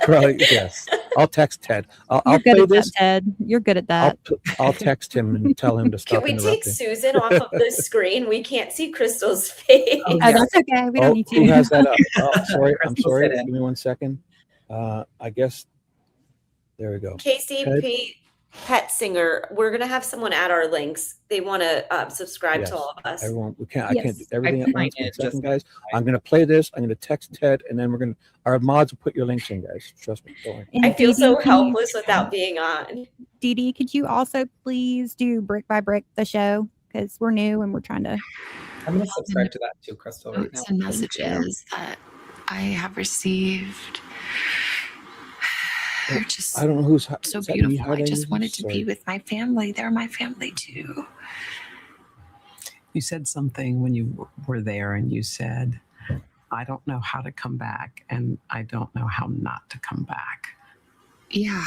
probably, yes. I'll text Ted. I'll You're play good at this. that, Ted. You're good at that. I'll text him and tell him to Can stop we take interrupting. Susan off of the screen? We can't see Crystal's face. Oh, Oh, that's okay. We don't need Who to. has that up? Oh, sorry. I'm Crystal sorry. said it. Give me 1 second. I guess there we go. Casey Ted? P. Pet Singer, we're gonna have someone add our links. They want to subscribe Yes. to all of us. Everyone, we can't. I can't do Yes. everything I at find once. 1 it second, just- guys. I'm gonna play this. I'm gonna text Ted, and then our mods will put your links in, guys. Trust me. Don't worry. And I feel Dee so Dee, can you- helpless without being on. Dee Dee, could you also please do brick by brick the show? Because we're new and we're trying to. I'm going to subscribe to that too, Crystal. Right now. Notes and messages that I have received are just I don't know who's so is that me beautiful. I hiding? just wanted to Sorry. be with my family. They're my family too. You said something when you were there, and you said, I don't know how to come back, and I don't know how not to come back. Yeah,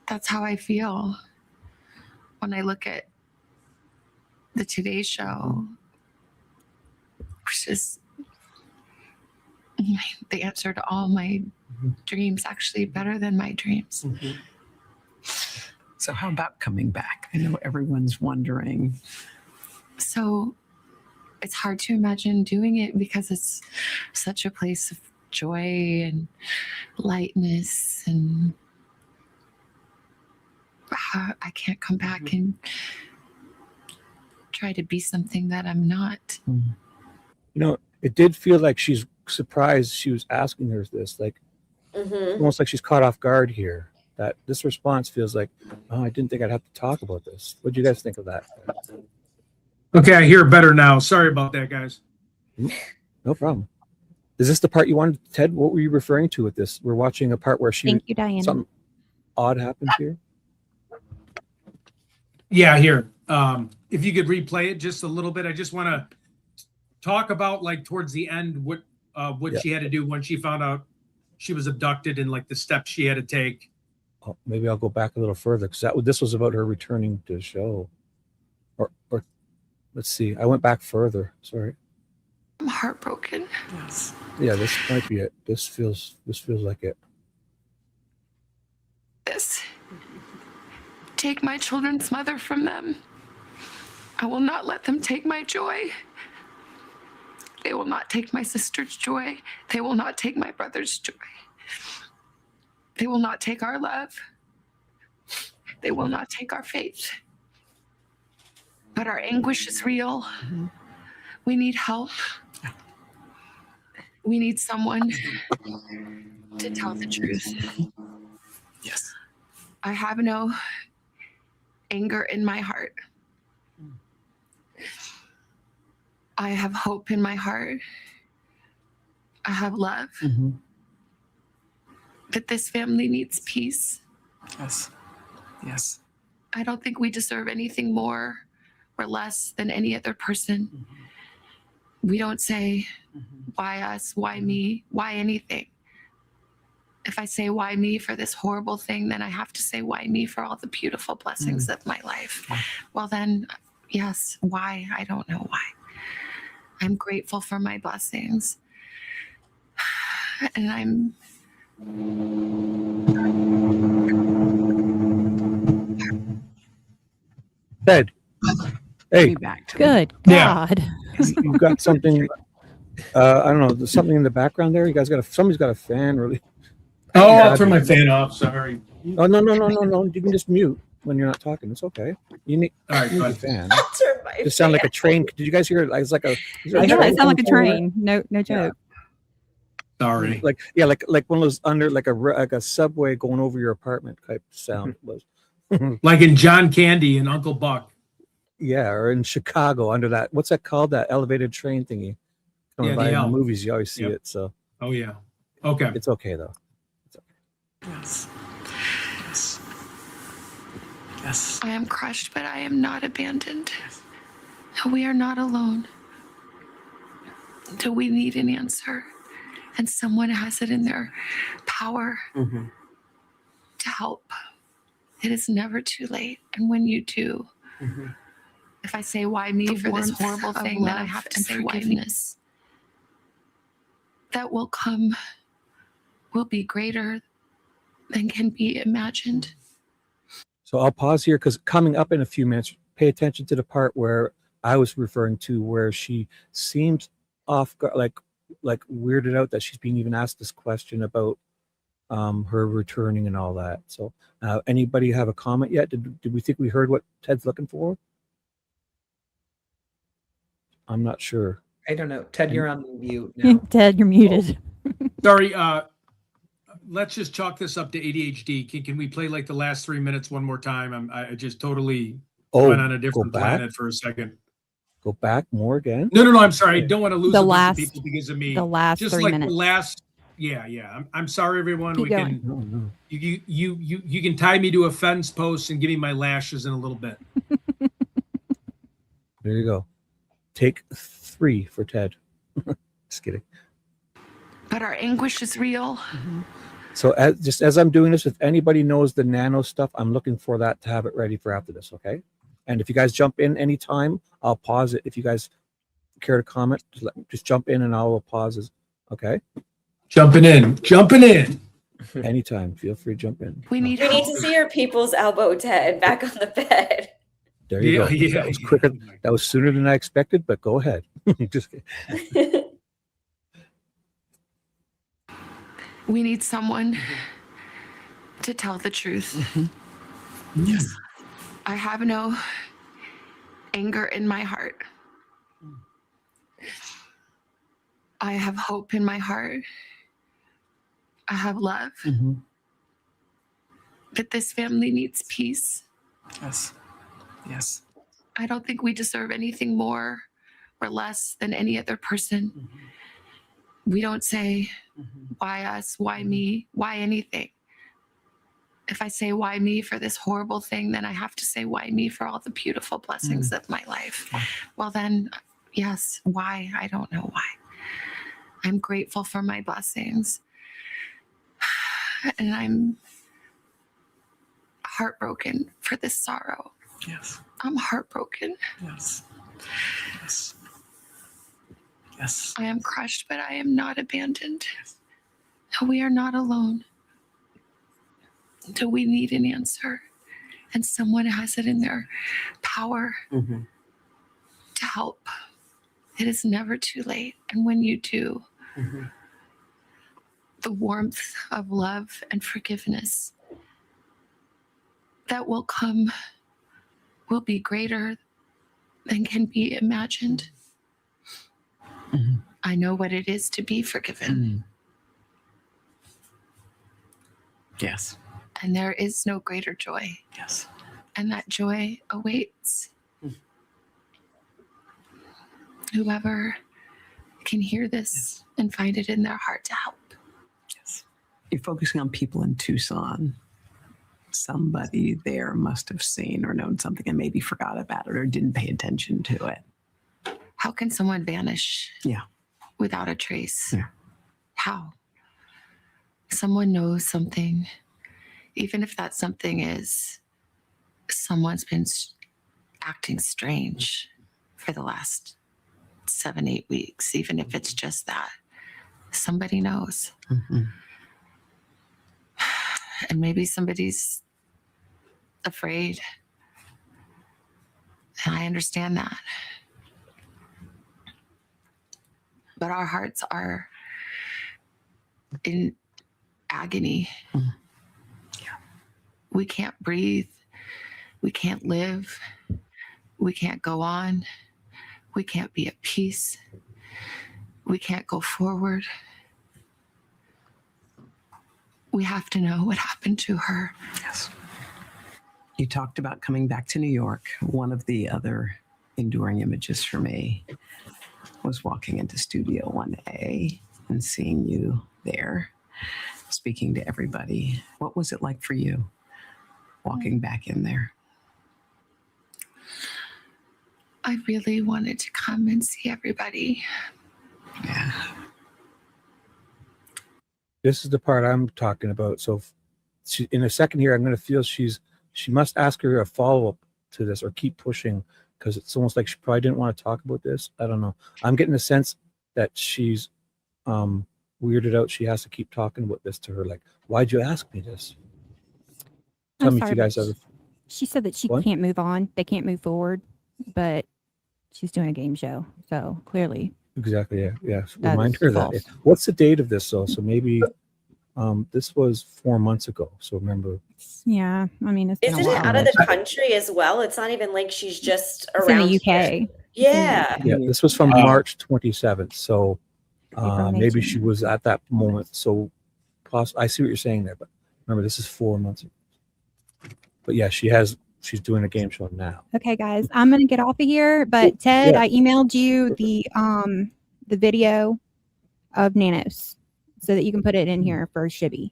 that's how I feel when I look at the Today Show, which is the answer to all my dreams, actually better than my dreams. So, how about coming back? I know everyone's wondering. So it's hard to imagine doing it because it's such a place of joy and lightness, and I can't come back and try to be something that I'm not. You know, it did feel like she's surprised she was asking her this, like Mhm. almost like she's caught off guard here. That this response feels like, oh, I didn't think I'd have to talk about this. What do you guys think of that? Okay, I hear better now. Sorry about that, guys. No problem. Is this the part you wanted, Ted? What were you referring to with this? We're watching a part where Thank you, Diana. something odd happened here. Yeah, here. If you could replay it just a little bit, I just want to talk about like towards the end what Yeah. she had to do when she found out she was abducted and like the steps she had to take. Oh, maybe I'll go back a little further because this was about her returning to the show. Or let's see. I went back further. Sorry. I'm heartbroken. Yes. Yeah, this might be it. This feels like it. This. Take my children's mother from them. I will not let them take my joy. They will not take my sister's joy. They will not take my brother's joy. They will not take our love. They will not take our faith. But our anguish is real. We need help. We need someone to tell the truth. Yes. I have no anger in my heart. I have hope in my heart. I have love. But this family needs peace. Yes. Yes. I don't think we deserve anything more or less than any other person. We don't say, why us, why me, why anything. If I say why me for this horrible thing, then I have to say why me for all the beautiful blessings of my life. Well, then, yes, why? I don't know why. I'm grateful for my blessings. And I'm Ted. Hey, Me back to Good Yeah. God. you got something. I don't know. There's something in the background there. You guys somebody's got a fan. Really? Oh, I'll turn my fan off. Sorry. Oh no. You can just mute when you're not talking. It's okay. You need, All right, you need a good. fan. Turn my It sounded like a fan. train. Did you guys hear it? It's like a. Is there a Yeah, train it sounded like a coming forward? train. No joke. Sorry. Like one of those under like a subway going over your apartment type sound. It was Like in John Candy and Uncle Buck. Yeah, or in Chicago under that, what's that called? That elevated train thingy. Coming Yeah, by the in the L. movies, you always see Yep. it. So Oh, yeah. Okay. it's okay though. Yes. Yes. Yes. I am crushed, but I am not abandoned. We are not alone. Do we need an answer? And someone has it in their power Mm-hmm. to help. It is never too late. And when you do, Mm-hmm. if I say why me The for this warmth horrible of thing, then I love have to and say forgiveness. forgiveness. That will come, will be greater than can be imagined. So I'll pause here because coming up in a few minutes, pay attention to the part where I was referring to where she seems off guard, like weirded out that she's being even asked this question about her returning and all that. So anybody have a comment yet? Did we think we heard what Ted's looking for? I'm not sure. I don't know. Ted, you're on mute now. Ted, you're muted. Sorry. Let's just chalk this up to ADHD. Can we play like the last 3 minutes one more time? I just totally went on a different back? planet for a second. Go back more again? No. I'm sorry. I don't want to lose The a bunch last- of people because of me. The last Just 3 like minutes. the last. Yeah. I'm sorry, everyone. Keep we going. can. No, no. You can tie me to a fence post and give me my lashes in a little bit. There you go. Take 3 for Ted. Just kidding. But our anguish is real. So as I'm doing this, if anybody knows the nano stuff, I'm looking for that to have it ready for after this, okay? And if you guys jump in anytime, I'll pause it. If you guys care to comment, just jump in and I'll pause it, okay? Jumping in. Anytime, feel free to jump in. We need We need help. to see your people's elbow, Ted, back on the bed. There you go. Yeah. That was quicker. That was sooner than I expected, but go ahead. Just kidding. We need someone to tell the truth. Yes. I have no anger in my heart. I have hope in my heart. I have love. Mm-hmm. But this family needs peace. Yes. Yes. I don't think we deserve anything more or less than any other person. Mm-hmm. We don't say, Mm-hmm. why us? Why me? Why anything? If I say why me for this horrible thing, then I have to say why me for all the beautiful blessings of my life. Well, then, yes, why? I don't know why. I'm grateful for my blessings. And I'm heartbroken for this sorrow. Yes. I'm heartbroken. Yes. Yes. Yes. I am crushed, but I am not abandoned. We are not alone. Do we need an answer? And someone has it in their power Mm-hmm. to help. It is never too late. And when you do, Mm-hmm. the warmth of love and forgiveness that will come will be greater than can be imagined. Mm-hmm. I know what it is to be forgiven, Mm-hmm. Yes. and there is no greater joy, Yes. and that joy awaits. Whoever can hear this and find it in their heart to help. Yes. You're focusing on people in Tucson. Somebody there must have seen or known something and maybe forgot about it or didn't pay attention to it. How can someone vanish Yeah. without a trace? Yeah. How? Someone knows something, even if that something is someone's been acting strange for the last 7-8 weeks, even if it's just that. Somebody knows. Mm-hmm. And maybe somebody's afraid. And I understand that. But our hearts are in agony. Mhm. Yeah. We can't breathe. We can't live. We can't go on. We can't be at peace. We can't go forward. We have to know what happened to her. Yes. You talked about coming back to New York. One of the other enduring images for me was walking into Studio 1A and seeing you there, speaking to everybody. What was it like for you walking back in there? I really wanted to come and see everybody. Yeah. This is the part I'm talking about. So in a second here, I'm going to feel she must ask her a follow-up to this or keep pushing, because it's almost like she probably didn't want to talk about this. I don't know. I'm getting the sense that she's weirded out. She has to keep talking about this to her. Like, why'd you ask me this? Tell I'm me sorry, if you guys but have. She said that she What? can't move on. They can't move forward, but she's doing a game show. So clearly, Exactly. Yeah. Yeah. That Remind is her that. false. What's the date of this though? So maybe this was 4 months ago. So remember. yeah. I mean, it's been Isn't a it while. out of the country as well? It's not even like she's just It's in around the here. UK. Yeah. Yeah. This was from March 27th. So April, May, maybe June. she was at that moment. So I see what you're saying there, but remember, this is 4 months ago. But yeah, she's doing a game show now. Okay, guys, I'm gonna get off of here. But Ted, yeah. I emailed you the video of Nanos so that you can put it in here for Shibby.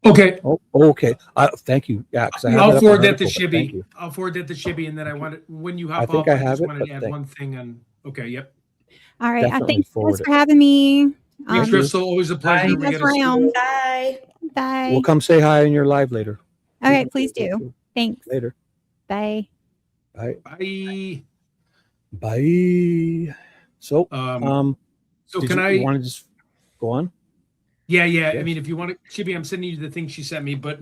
Okay. Oh, okay. Thank you. Yeah, because I have I'll it up forward on that to article, but thank Shibby. you. I'll forward that to Shibby, and then I wanted when you hop I think off, I I have just it, wanted but to add thank- one thing on. Okay, yep. All right, I Definitely thank you forward guys it. for having me. Thanks, you. Crystal. Always a pleasure. See We you guys gotta see- around. Bye. Bye. We'll come say hi in your live later. Okay, please do. Thanks. Later. Bye. Bye. Bye. Bye. So, So did can you I? want to just go on? Yeah. I Yes. mean, if you want to, Shibby, I'm sending you the thing she sent me. But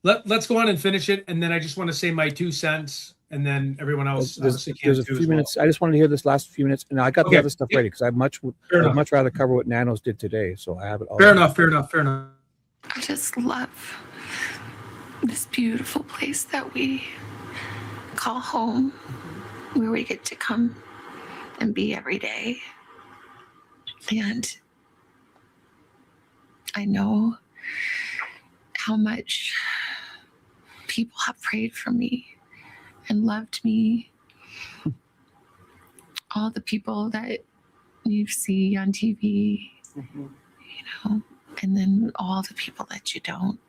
let's go on and finish it, and then I just want to say my 2 cents, and then everyone else obviously can There's a too few as well. minutes. I just wanted to hear this last few minutes, and I got Okay. the other stuff Yeah. ready because I'd Fair enough. much rather cover what Nanos did today. So I have it all. Fair ready. enough. Fair enough. Fair enough. I just love this beautiful place that we call home, where we get to come and be every day. And I know how much people have prayed for me and loved me. All the people that you see on TV, you know, and then all the people that you don't.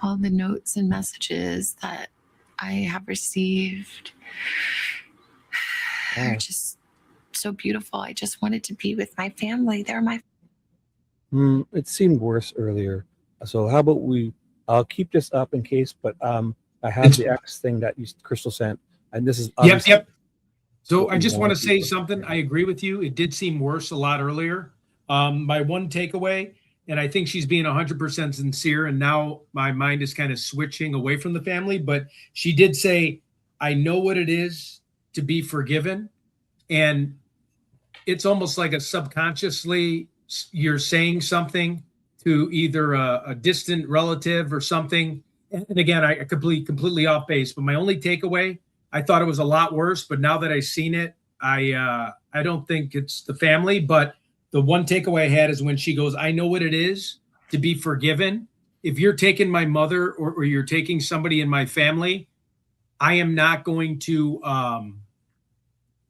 All the notes and messages that I have received are just so beautiful. I just wanted to be with my family. They're my It seemed worse earlier. So how about I'll keep this up in case, but I have the X thing that Crystal sent, and this is Yep. So what I we just want want to say people. something. I agree with you. It did seem worse a lot earlier. My one takeaway, and I think she's being 100% sincere, and now my mind is kind of switching away from the family, but she did say, I know what it is to be forgiven. And it's almost like a subconsciously you're saying something to either a distant relative or something. And again, I completely off base, but my only takeaway, I thought it was a lot worse, but now that I've seen it, I don't think it's the family, but the one takeaway I had is when she goes, I know what it is to be forgiven. If you're taking my mother or you're taking somebody in my family, I am not going to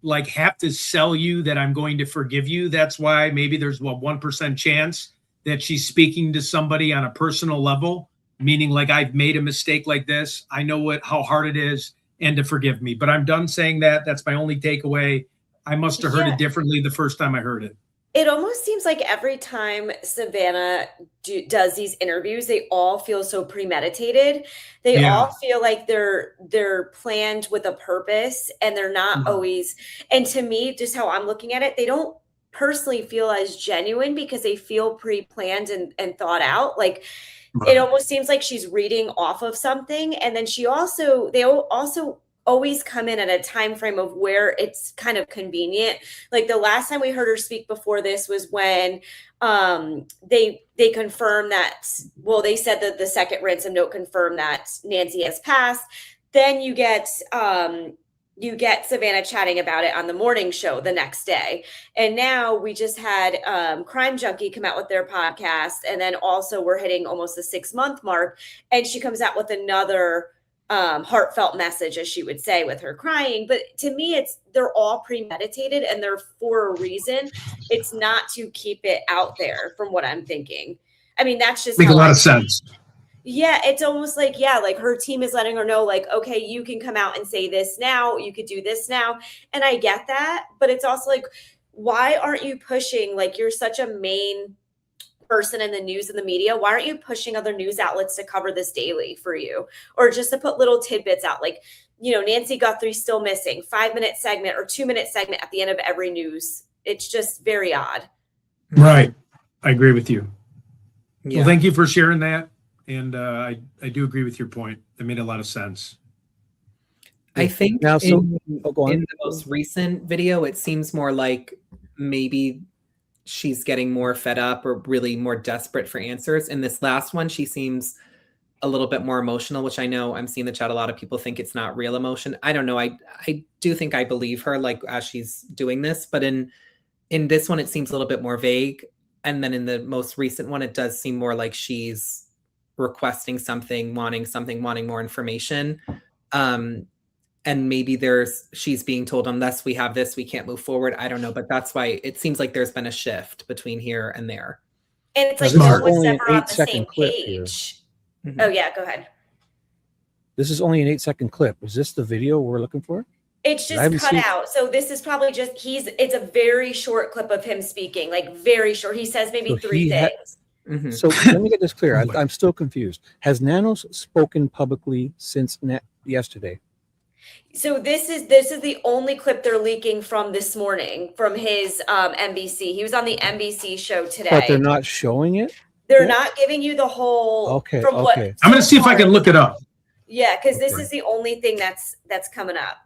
like have to sell you that I'm going to forgive you. That's why maybe there's 1% chance that she's speaking to somebody on a personal level, meaning like I've made a mistake like this. I know how hard it is and to forgive me. But I'm done saying that. That's my only takeaway. I must have heard it differently the first time I heard it. It almost seems like every time Savannah does these interviews, they all feel so premeditated. They all feel like they're planned with a purpose, and they're not always. And to me, just how I'm looking at it, they don't personally feel as genuine because they feel pre-planned and thought out. Like it almost seems like she's reading off of something, and then they also always come in at a time frame of where it's kind of convenient. Like the last time we heard her speak before this was when they confirmed that, well, they said that the second ransom note confirmed that Nancy has passed. Then you get Savannah chatting about it on the morning show the next day. And now we just had Crime Junkie come out with their podcast. And then also we're hitting almost the 6-month mark. And she comes out with another heartfelt message, as she would say, with her crying. But to me, they're all premeditated and they're for a reason. It's not to keep it out there, from what I'm thinking. I mean, that's just Make a how lot of sense. Yeah, it's almost like, yeah, like her team is letting her know, like, okay, you can come out and say this now, you could do this now. And I get that, but it's also like, why aren't you pushing, like, you're such a main person in the news and the media, why aren't you pushing other news outlets to cover this daily for you, or just to put little tidbits out, like, you know, Nancy Guthrie still missing, 5-minute segment or 2-minute segment at the end of every news. It's just very odd. Right. I agree with you. Yeah. Well, thank you for sharing that. And I do agree with your point. It made a lot of sense. I think Now, so go on. in the most recent video, it seems more like maybe she's getting more fed up or really more desperate for answers. In this last one, she seems a little bit more emotional, which I know I'm seeing the chat. A lot of people think it's not real emotion. I don't know. I do think I believe her, like, as she's doing this, but in this one, it seems a little bit more vague. And then in the most recent one, it does seem more like she's requesting something, wanting more information. And maybe she's being told, unless we have this, we can't move forward. I don't know, but that's why it seems like there's been a shift between here and there. And it's like, Smart. no one's Only an ever on the 8-second same clip here. page. Mhm. Oh yeah, go ahead. This is only an 8-second clip. Is this the video we're looking for? It's I just haven't cut seen- out. So this is probably just, it's a very short clip of him speaking, like very short. He says maybe So 3 he had- things. Mhm. So let me get this clear. I'm still confused. Has Nanos spoken publicly since yesterday? So this is the only clip they're leaking from this morning from his NBC. He was on the NBC show today. But they're not showing it? They're yet? not giving you the whole. Okay, From what okay. I'm going to see if I can look it up. Yeah, because this Okay. is the only thing that's coming up.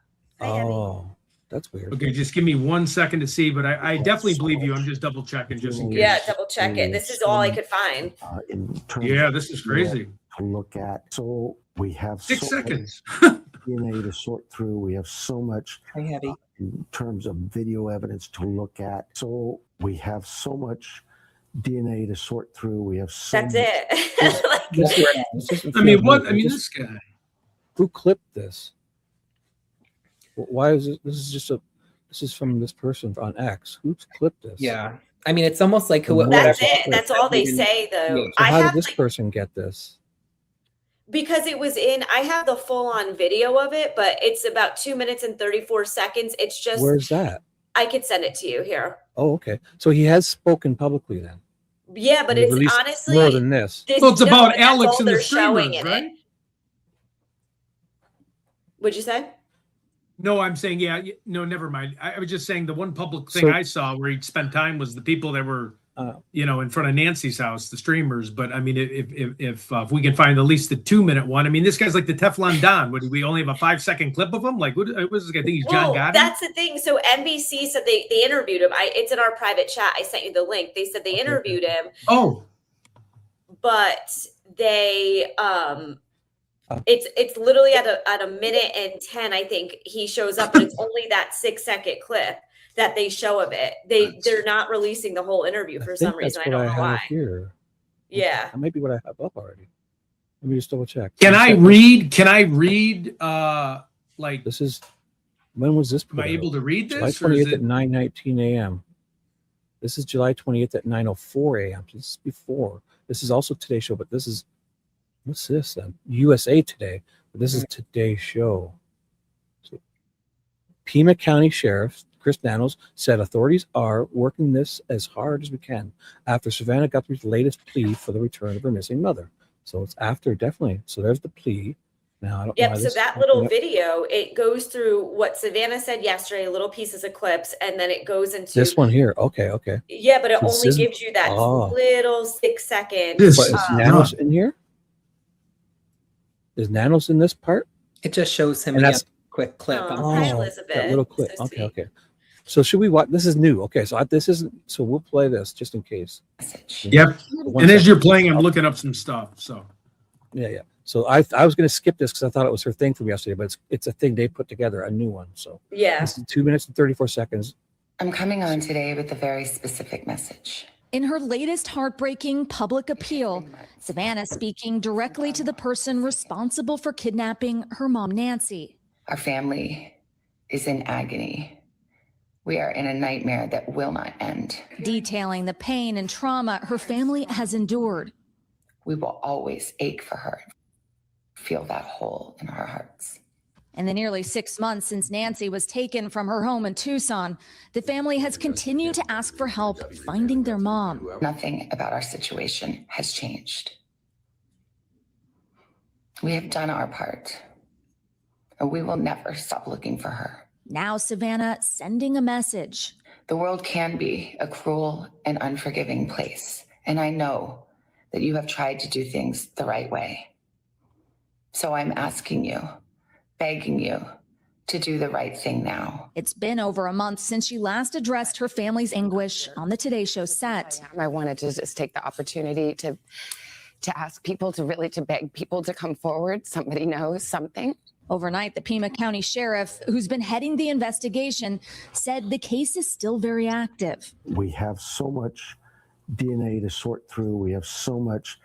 Hi, Abby. Oh, that's weird. Okay, just give me 1 second to see, but I definitely believe you. I'm just double checking just in case. Yeah, double check it. This is all I could find. In terms Yeah, of this is crazy. to look at. So we have 6 so seconds. much DNA to sort through. We have so much Hi, Heavy. in terms of video evidence to look at. So we have so much DNA to sort through. We have so That's much. it. Like, This doesn't I mean, feel what? right. I mean, Just- this guy. Who clipped this? Why is it? This is from this person on X. Who's clipped this? Yeah. I mean, it's almost like who. that's whatever. it. That's all they say, though. Yeah. So I how have did this like, person get this? because it was in. I have the full on video of it, but it's about 2 minutes and 34 seconds. It's just. Where's that? I could send it to you here. Oh, okay. So he has spoken publicly then. Yeah, but He it's released honestly more than this. Well, it's about but that's Alex all and the they're showing streamers, in right? it. What'd you say? No, I'm saying, yeah, no, never mind. I was just saying the one public thing So- I saw where he spent time was the people that were, Uh, in front of Nancy's house, the streamers. But I mean, if we can find at least the 2-minute one, I mean, this guy's like the Teflon Don. Would we only have a 5-second clip of him? Like, what was this guy? I think he's John Well, Gotti. that's the thing. So NBC said they interviewed him. It's in our private chat. I sent you the link. They said they interviewed him, Oh, but they it's literally at a minute and 10. I think he shows up, but it's only that 6-second clip that they show of it. They're not releasing the whole interview for I some think that's reason. I what don't I know have why. here. Yeah. That might be what I have up already. Let me just double check. can I Second. read? Can I read? Like, This is when was this? am I put able out? to read July this? Or is 28th at it? 9:19 a.m. This is July 28th at 9:04 a.m. This is before. This is also today's show, but this is what's this then? USA Today, but this is today's show. So, Pima County Sheriff Chris Nanos said authorities are working this as hard as we can after Savannah Guthrie's latest plea for the return of her missing mother. So it's after, definitely. So there's the plea. Now I don't know Yep. why So this- that little video, it goes through what Savannah said yesterday, little pieces of clips, and then it goes into this one here. Okay, okay. Yeah, but it So this only isn't- gives you that Oh. little 6 second. This But is is not- Nanos in here? Is Nanos in this part? It just shows him And again. that's- Quick clip. Oh. on Hi, Oh, Elizabeth. that little clip. So Okay, sweet. okay. So should we watch? This is new. Okay, so this isn't. So we'll play this just in case. Message. Yep. One And as second. you're playing, I'm looking up some stuff. So Yeah, yeah. So I was going to skip this because I thought it was her thing from yesterday, but it's a thing they put together, a new one. So Yeah. this is 2 minutes and 34 seconds. I'm coming on today with a very specific message. In her latest heartbreaking public appeal, Savannah speaking directly to the person responsible for kidnapping her mom, Nancy. Our family is in agony. We are in a nightmare that will not end. Detailing the pain and trauma her family has endured. We will always ache for her, feel that hole in our hearts. In the nearly 6 months since Nancy was taken from her home in Tucson, the family has continued to ask for help finding their mom. Nothing about our situation has changed. We have done our part, and we will never stop looking for her. Now Savannah sending a message. The world can be a cruel and unforgiving place, and I know that you have tried to do things the right way. So I'm asking you, begging you to do the right thing now. It's been over a month since she last addressed her family's anguish on the Today Show set. I wanted to just take the opportunity to ask people to beg people to come forward. Somebody knows something. Overnight, the Pima County Sheriff, who's been heading the investigation, said the case is still very active. We have so much DNA to sort through. We have so much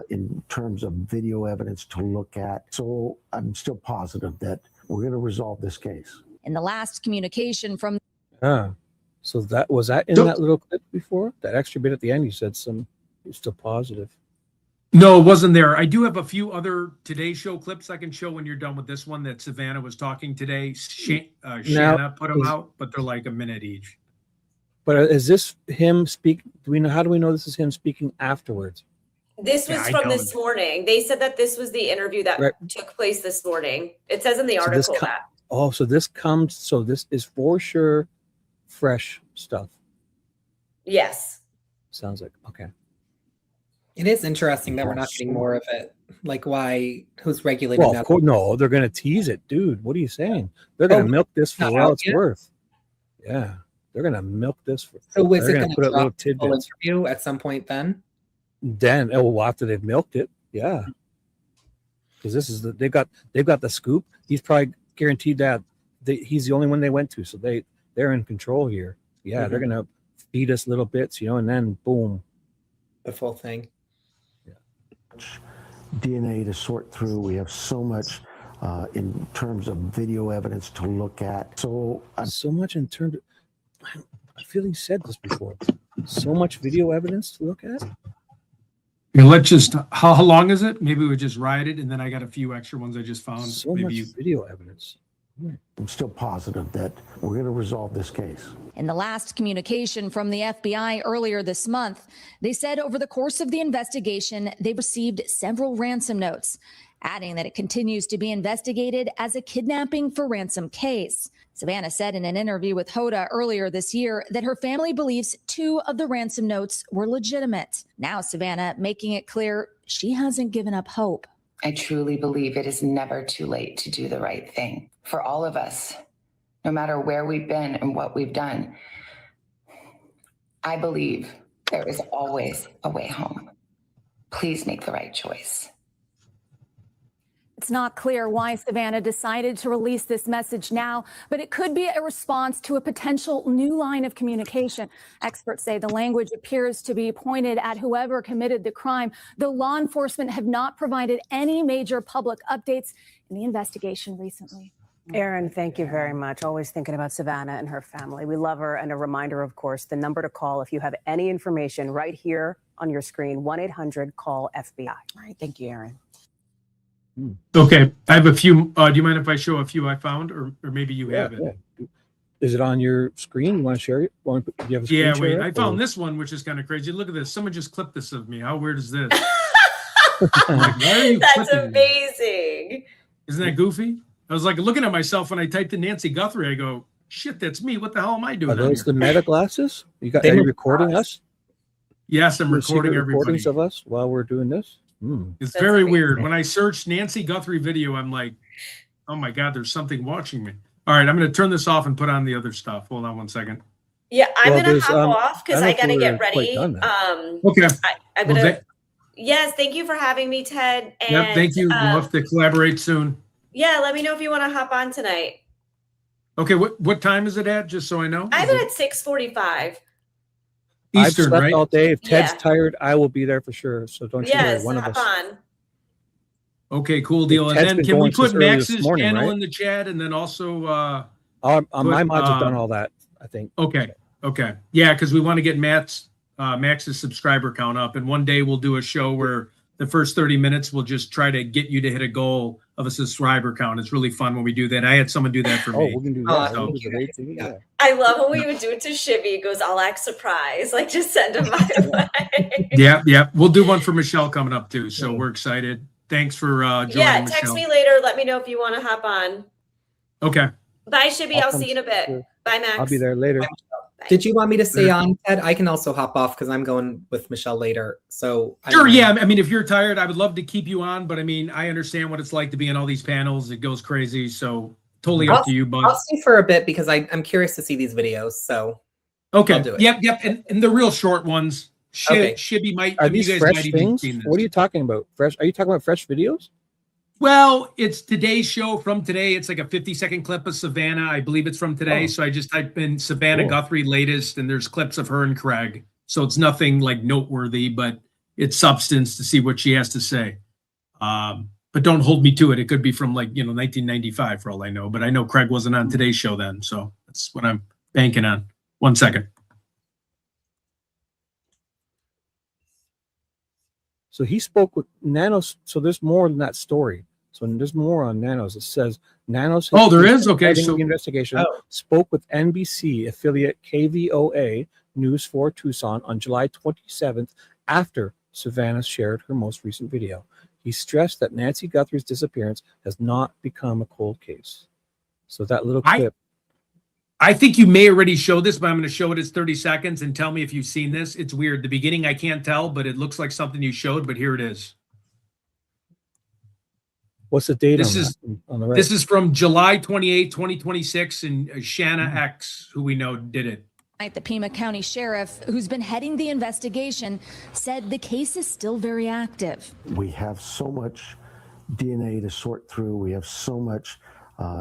in terms of video evidence to look at. So I'm still positive that we're going to resolve this case. In the last communication from So that was that in that little clip before? That extra bit at the end, you said you're still positive. No, it wasn't there. I do have a few other Today Show clips I can show when you're done with this one that Savannah was talking today. Shanna put them out, but they're like a minute each. But is this him speak? How do we know this is him speaking afterwards? This was from this morning. They said that this was the interview that took place this morning. It says in the article that. Oh, so this is for sure fresh stuff. Yes. Sounds like, okay. It is interesting that we're not getting more of it. Like, why? Who's regulating that? Of course, no, they're going to tease it, dude. What are you saying? They're going to milk this for all it's worth. Yeah, they're going to milk this for. So is it going to put a little drop the full tidbits interview at some point then? After they've milked it, yeah. Because this is they've got the scoop. He's probably guaranteed that he's the only one they went to, so they're in control here. Yeah, they're going to feed us little bits, and then boom, the full thing. DNA to sort through. We have so much in terms of video evidence to look at. So much in terms of, I feel he said this before. So much video evidence to look at. Yeah, let's just, how long is it? Maybe we just ride it, and then I got a few extra ones I just found. So much video evidence. I'm still positive that we're going to resolve this case. In the last communication from the FBI earlier this month, they said over the course of the investigation, they received several ransom notes, adding that it continues to be investigated as a kidnapping for ransom case. Savannah said in an interview with Hoda earlier this year that her family believes 2 of the ransom notes were legitimate. Now Savannah making it clear she hasn't given up hope. I truly believe it is never too late to do the right thing for all of us, no matter where we've been and what we've done. I believe there is always a way home. Please make the right choice. It's not clear why Savannah decided to release this message now, but it could be a response to a potential new line of communication. Experts say the language appears to be pointed at whoever committed the crime, though law enforcement have not provided any major public updates in the investigation recently. Erin, thank you very much. Always thinking about Savannah and her family. We love her. And a reminder, of course, the number to call if you have any information right here on your screen, 1-800-CALL-FBI. All right. Thank you, Erin. Okay, I have a few. Do you mind if I show a few I found, or maybe you have it? Yeah. Is it on your screen? You want to share it? Do you have a screen Yeah, share wait. I found this one, which is kind of crazy. Look at this. Someone just clipped this of me. How weird is this? Like, why are you That's clipping amazing. me? Isn't that goofy? I was like looking at myself when I typed in Nancy Guthrie. I go, shit, that's me. What the hell am I doing? Are those the meta glasses? Are you recording us? Yes, I'm recording everybody. Recordings of us while we're doing this. It's very weird. When I searched Nancy Guthrie video, I'm like, oh my God, there's something watching me. All right, I'm going to turn this off and put on the other stuff. Hold on one second. Yeah, I'm going to hop off because I got to get ready. Okay. I'm going to. Yes, thank you for having me, Ted. And, yep, thank you. We'll have to collaborate soon. Yeah, let me know if you want to hop on tonight. Okay, what time is it at? Just so I know. I have it at 6:45. Eastern, I've slept right? all day. If Ted's Yeah. tired, I will be there for sure. So don't you worry, Yes, one of hop us. on. Okay, cool deal. And Ted's then been can we going since put early this Max's morning, channel right? in the chat, and then also My put, mods have done all that, I think. Okay. Yeah, because we want to get Max's subscriber count up, and one day we'll do a show where the first 30 minutes we'll just try to get you to hit a goal of a subscriber count. It's really fun when we do that. I had someone do that for me. We can do that. We'll do the rate thing, yeah. I love when we would do it to Shibby. He goes, I'll act surprised. Like, just send him my way. Yeah. We'll do one for Michelle coming up too. So we're excited. Thanks for joining, Yeah, Michelle. text me later. Let me know if you want to hop on. Okay. Bye, Shibby. I'll see you in a bit. Sure. Bye, Max. I'll be there later. Bye. Did you want me to stay on, Ted? I can also hop off because I'm going with Michelle later. So Sure, yeah. I mean, if you're tired, I would love to keep you on, but I mean, I understand what it's like to be in all these panels. It goes crazy. So totally up to you, bud. I'll stay for a bit because I'm curious to see these videos. So okay. I'll do it. Yep. And the real short ones. Okay. Shibby might. Are you these guys fresh might even things? seen this. What are you talking about? Fresh? Are you talking about fresh videos? Well, it's today's show from today. It's like a 50-second clip of Savannah. I believe it's from today. So I just typed in Savannah Guthrie latest, and there's clips of her and Craig. So it's nothing like noteworthy, but it's substance to see what she has to say. But don't hold me to it. It could be from 1995 for all I know. But I know Craig wasn't on today's show then. So that's what I'm banking on. 1 second. So he spoke with Nanos. So there's more than that story. So there's more on Nanos. It says Nanos. Oh, there is? Okay. So the investigation spoke with NBC affiliate KVOA News 4 Tucson on July 27th after Savannah shared her most recent video. He stressed that Nancy Guthrie's disappearance has not become a cold case. So that little clip. I think you may already show this, but I'm going to show it as 30 seconds and tell me if you've seen this. It's weird. The beginning, I can't tell, but it looks like something you showed, but here it is. What's the date on the right? This is from July 28, 2026, and Shanna X, who we know did it. The Pima County Sheriff, who's been heading the investigation, said the case is still very active. We have so much DNA to sort through. We have so much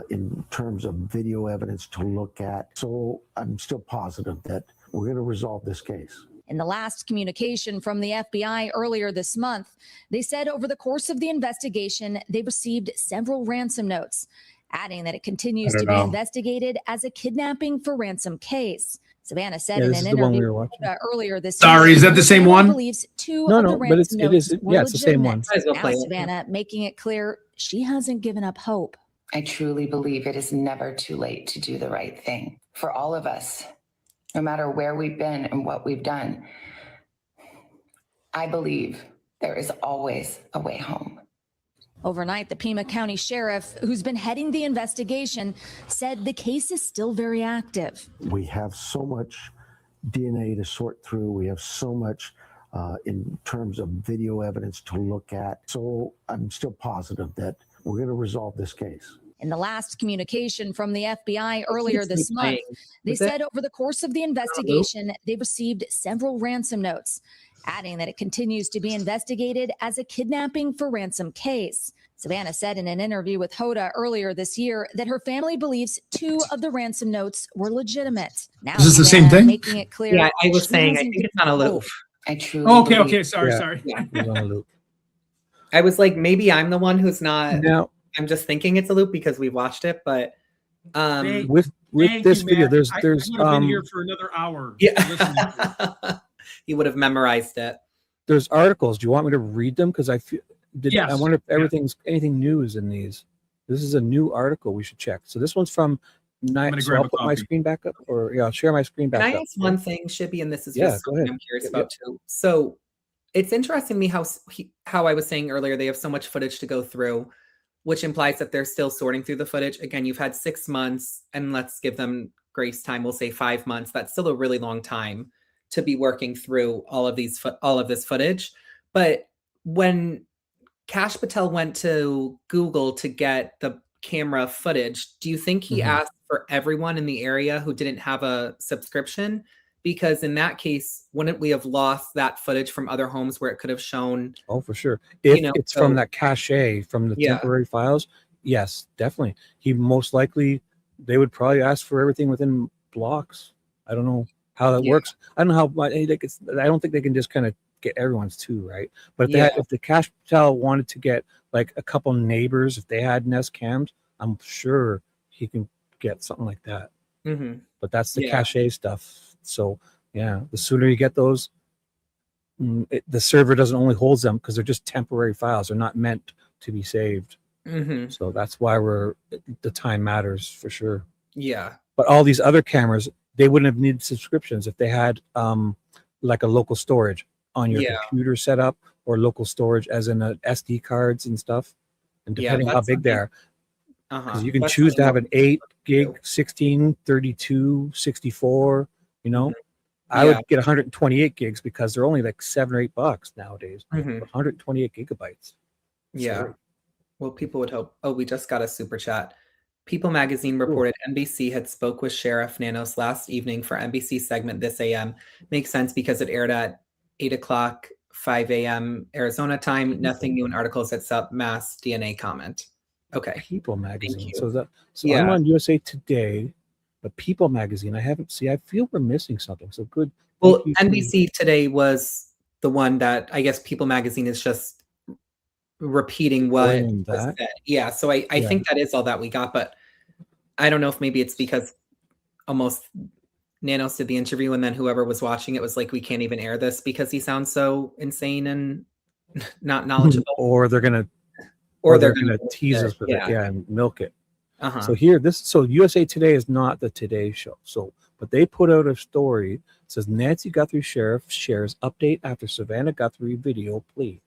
in terms of video evidence to look at. So I'm still positive that we're going to resolve this case. In the last communication from the FBI earlier this month, they said over the course of the investigation, they received several ransom notes, adding that it continues to be investigated as a kidnapping for ransom case. Savannah said in an interview earlier this year. Sorry, is that the same one? Believes two No, of the but ransom it is. notes were Yeah, it's the same one. Now Savannah making it clear she hasn't given up hope. I truly believe it is never too late to do the right thing for all of us, no matter where we've been and what we've done. I believe there is always a way home. Overnight, the Pima County Sheriff, who's been heading the investigation, said the case is still very active. We have so much DNA to sort through. We have so much in terms of video evidence to look at. So I'm still positive that we're going to resolve this case. In the last communication from the FBI earlier this month, they said over the course of the investigation, they received several ransom notes, adding that it continues to be investigated as a kidnapping for ransom case. Savannah said in an interview with Hoda earlier this year that her family believes two of the ransom notes were legitimate. Now, is this the same thing? Making it clear. Yeah, I was saying, I think it's on a loop. I truly believe. Okay. Sorry. Yeah. It was on a loop. I was like, maybe I'm the one who's not. Now, I'm just thinking it's a loop because we watched it, but with this video, there's I would have been here for another hour. yeah, you would have memorized it. There's articles. Do you want me to read them? Because I Yes. wonder if anything new is in these. This is a new article we should check. So this one's from gonna so grab I'll a put my copy. screen back up, or I'll share my screen back Can up. I ask one thing, Shibby? And this is Yeah, just go something ahead. I'm curious Yep, about too. So it's interesting to me how I was saying earlier, they have so much footage to go through, which implies that they're still sorting through the footage. Again, you've had 6 months, and let's give them grace time. We'll say 5 months. That's still a really long time to be working through all of this footage. But when Kash Patel went to Google to get the camera footage, do you think he asked for everyone in the area who didn't have a subscription? Because in that case, wouldn't we have lost that footage from other homes where it could have shown? Oh, for sure. If it's from that cache, from the temporary files, yes, definitely. He most likely, they would probably ask for everything within blocks. I don't know. how that Yeah. works. I don't know how much. I don't think they can just kind of get everyone's too, right? But Yeah. if the cash patel wanted to get like a couple neighbors, if they had Nest cams, I'm sure he can get something like that. Mm-hmm. But that's the Yeah. cache stuff. So yeah, the sooner you get those, the server doesn't only holds them because they're just temporary files. They're not meant to be saved. Mm-hmm. So that's why the time matters for sure. Yeah. But all these other cameras, they wouldn't have needed subscriptions if they had like a local storage on your Yeah. computer set up, or local storage as in SD cards and stuff. And Yeah, depending how that's big they something- are, because you can choose to have an 8 gig, 16, 32, 64, you know. I Yeah. would get 128 gigs because they're only like $7 or $8 nowadays. Mhm. 128 gigabytes. Yeah. Sorry. Well, people would hope. Oh, we just got a super chat. People magazine reported NBC had spoke with Sheriff Nanos last evening for NBC segment This AM. Makes sense because it aired at 8 o'clock, 5 a.m. Arizona time. Nothing new in articles except mass DNA comment. Okay. People magazine. you. So Yeah. I'm on USA Today, but People magazine, I feel we're missing something. So good. Well, Thank you. NBC Today was the one that I guess People magazine is just repeating what Reporting was that. said. Yeah. So I Yeah. think that is all that we got, but I don't know if maybe it's because almost Nanos did the interview and then whoever was watching it was like, we can't even air this because he sounds so insane and not knowledgeable. Or they're gonna they're gonna tease us with it, and milk it. Uh-huh. So USA Today is not the Today Show. But they put out a story. It says Nancy Guthrie Sheriff shares update after Savannah Guthrie video plea.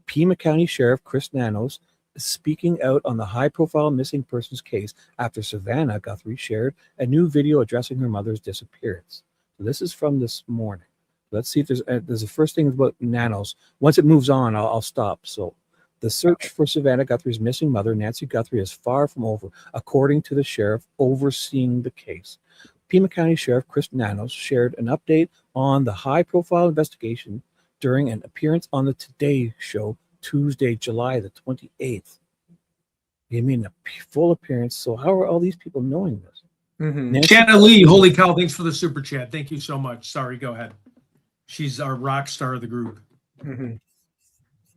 Pima County Sheriff Chris Nanos is speaking out on the high-profile missing persons case after Savannah Guthrie shared a new video addressing her mother's disappearance. So this is from this morning. Let's see if there's the first thing about Nanos. Once it moves on, I'll stop. So the search for Savannah Guthrie's missing mother, Nancy Guthrie, is far from over, according to the sheriff overseeing the case. Pima County Sheriff Chris Nanos shared an update on the high-profile investigation during an appearance on the Today Show Tuesday, July the 28th. You mean a full appearance? So how are all these people knowing this? Mm-hmm. Shanna Lee, holy cow, thanks for the super chat. Thank you so much. Sorry, go ahead. She's our rock star of the group. Mm-hmm.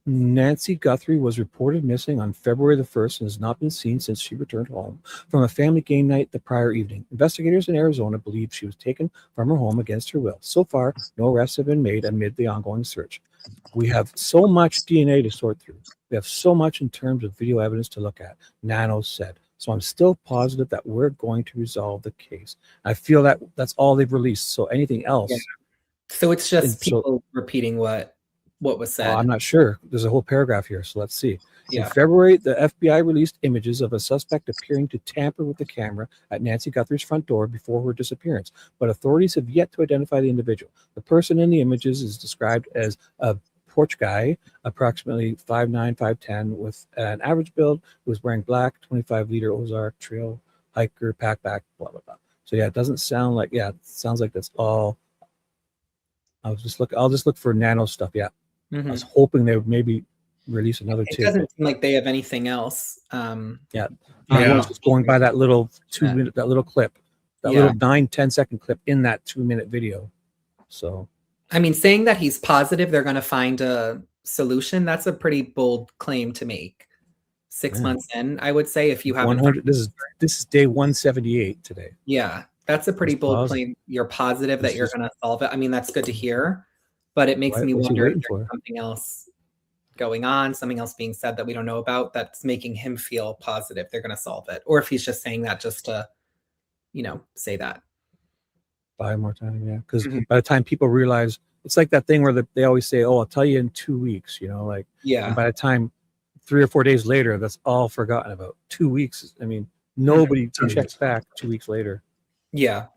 Nancy Guthrie was reported missing on February the 1st and has not been seen since she returned home from a family game night the prior evening. Investigators in Arizona believe she was taken from her home against her will. So far, no arrests have been made amid the ongoing search. We have so much DNA to sort through. We have so much in terms of video evidence to look at, Nanos said. So I'm still positive that we're going to resolve the case. I feel that that's all they've released. So anything else. Yeah. So it's just people repeating what was said. I'm not sure. There's a whole paragraph here, so let's see. Yeah. In February, the FBI released images of a suspect appearing to tamper with the camera at Nancy Guthrie's front door before her disappearance, but authorities have yet to identify the individual. The person in the images is described as a porch guy, approximately 5'9", 5'10", with an average build, who was wearing black, 25-liter Ozark Trail hiker, packback, blah, blah, blah. So yeah, it doesn't sound like, it sounds like that's all. I'll just look for Nano stuff, yeah. Mm-hmm. I was hoping they would maybe release another It two. doesn't seem like they have anything else. Yeah. I was just going by that little 2 minute, that little clip, that little 9-10 second clip in that 2 minute video. So, I mean, saying that he's positive they're going to find a solution, that's a pretty bold claim to make. 6 months in, I would say, if you haven't. 100. This is day 178 today. Yeah, that's a pretty bold claim. You're positive that you're going to solve it. I mean, that's good to hear, but it makes me wonder if there's something else going on, something else being said that we don't know about that's making him feel positive they're going to solve it, or if he's just saying that just to, say that. Buy more time, yeah. Because by the time people realize, it's like that thing where they always say, "Oh, I'll tell you in 2 weeks," like. Yeah. And by the time 3 or 4 days later, that's all forgotten about. 2 weeks. I mean, nobody checks back 2 weeks later. Yeah.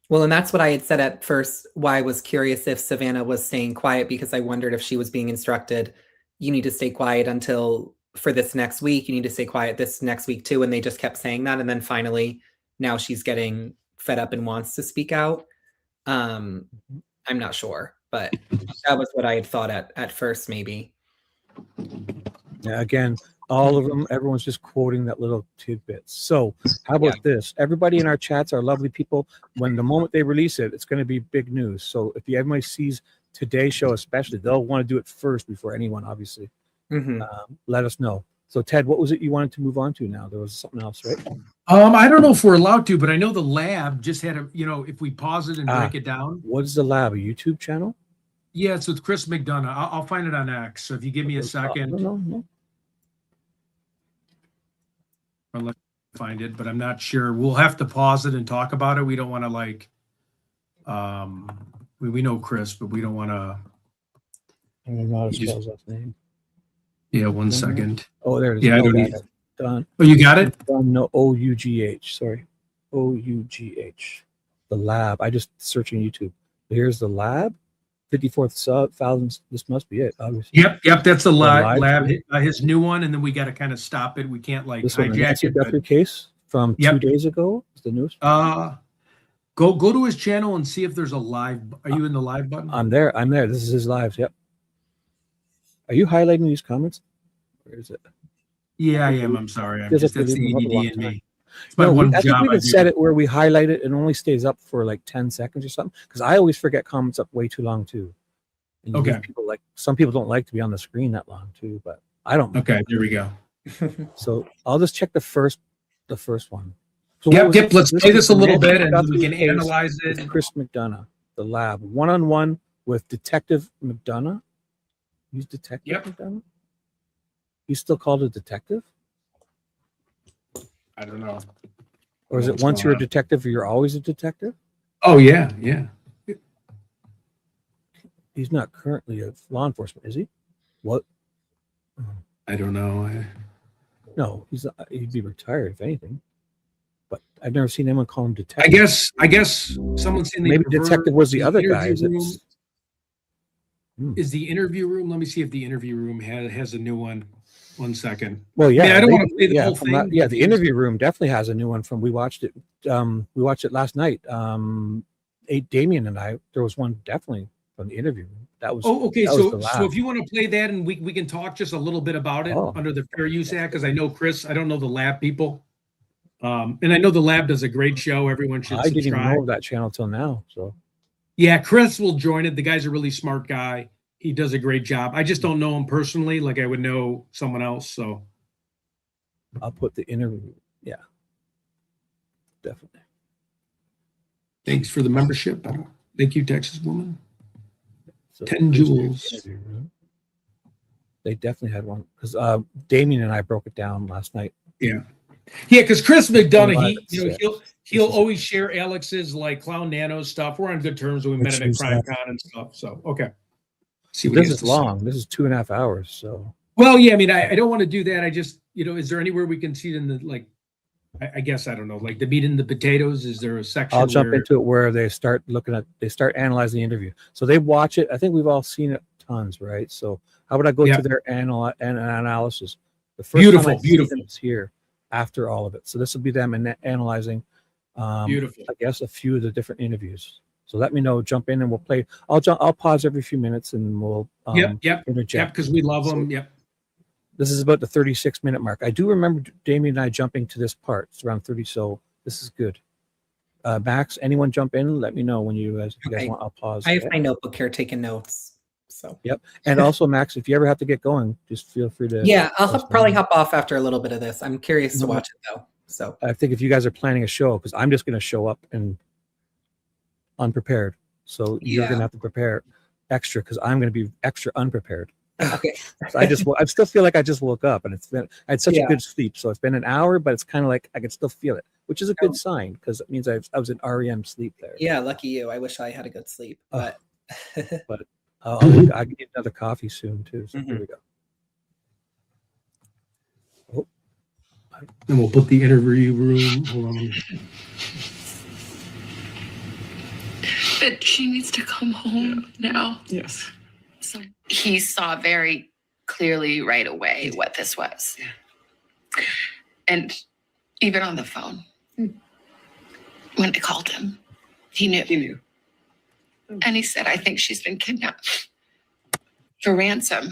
Well, and that's what I had said at first, why I was curious if Savannah was staying quiet, because I wondered if she was being instructed, you need to stay quiet for this next week. You need to stay quiet this next week too. And they just kept saying that. And then finally, now she's getting fed up and wants to speak out. I'm not sure, but that was what I had thought at first, maybe. Yeah, again, All of them, everyone's just quoting that little tidbit. So how about this? Everybody in our chats are lovely people. When the moment they release it, it's going to be big news. So if everybody sees today's show, especially, they'll want to do it first before anyone, obviously. Let us know. So Ted, what was it you wanted to move on to now? There was something else, right? I don't know if we're allowed to, but I know the lab just had a, if we pause it and break it down. What is the lab? A YouTube channel? Yeah, it's with Chris McDonough. I'll find it on X. So if you give me a second. No. I'll let you find it, but I'm not sure. We'll have to pause it and talk about it. We don't want to we know Chris, but we don't want to. I don't know how to spell his last name. Yeah, one second. Oh, there it is. Yeah, I don't need. Done. Oh, you got it? No, O-U-G-H. Sorry. O-U-G-H. The lab. I just searching YouTube. Here's the lab. 54th thousands. This must be it, obviously. Yep. That's the lab. stream. His new one, and then we got to kind of stop it. We can't This one, the hijack Nancy it. Guthrie case from 2 days ago. Is the newest. Go to his channel and see if there's a live. Are you in the live button? I'm there. This is his lives. Yep. Are you highlighting these comments? Where is it? Yeah, I am. I'm sorry. That's the ADD in me. It's my No, one I think job we I could do. set it where we highlight it and only stays up for like 10 seconds or something. Because I always forget comments up way too long too. And you give people some people don't like to be on the screen that long too, but I don't. Okay, there we go. So I'll just check the first one. So Yep. Let's play this a little bit and Guthrie we can case analyze it. with Chris McDonough, the lab, one-on-one with Detective McDonough. He's Detective McDonough. He's still called a detective? I don't know. Or is it once you're a detective, you're always a detective? Oh yeah. He's not currently a law enforcement, is he? What? I don't know. No, he'd be retired if anything. But I've never seen anyone call him detective. I guess someone's saying maybe detective was the other guy. Is the interview room? Let me see if the interview room has a new one. 1 second. Well, yeah, I don't want to play the whole thing. The interview room definitely has a new one from. We watched it. We watched it last night. Damien and I. There was one definitely from the interview room. That was. okay. That was the So lab. if you want to play that and we can talk just a little bit about it under the Fair Use Act, because I know Chris. I don't know the lab people. And I know the lab does a great show. Everyone should subscribe. I didn't even know of that channel till now. So. Yeah, Chris will join it. The guy's a really smart guy. He does a great job. I just don't know him personally, like I would know someone else. So I'll put the interview. Yeah, definitely. Thanks for the membership. Thank you, Texas Woman. So 10 jewels. They definitely had one because Damien and I broke it down last night. Yeah, because Chris McDonough, he'll always share Alex's like Clown Nano stuff. We're on good terms when we met him at CrimeCon and stuff. So okay. See what This is long. This is 2.5 hours. So. Well, yeah. I mean, I don't want to do that. I just, is there anywhere we can see it in the like? I guess I don't know. Like the meat and the potatoes. Is there a section? I'll jump into it where they start analyzing the interview. So they watch it. I think we've all seen it tons, right? So how would I go to their analysis? The first beautiful. Is here after all of it. So this will be them analyzing. Beautiful. I guess a few of the different interviews. So let me know. Jump in and we'll play. I'll pause every few minutes and we'll interject because we love them. Yep. This is about the 36-minute mark. I do remember Damien and I jumping to this part. It's around 30, so this is good. Max, anyone jump in? Let me know when you guys want. I'll pause. I have my notebook here taking notes. So yep. And also, Max, if you ever have to get going, just feel free to. Yeah, I'll probably hop off after a little bit of this. I'm curious to watch it though. So I think if you guys are planning a show, because I'm just going to show up and unprepared, so you're going to have to prepare extra because I'm going to be extra unprepared. Okay. So I still feel like I just woke up and I had such a good sleep. So it's been an hour, but it's kind of like I can still feel it, which is a good sign because it means I was in REM sleep there. Yeah, lucky you. I wish I had a good sleep, but I'll get another coffee soon too. So here we go. Oh. And we'll put the interview room. Hold on. But she needs to come home now. Yes. So He saw very clearly right away what this was. Yeah. And even on the phone, when I called him, he knew. He knew. And he said, I think she's been kidnapped for ransom.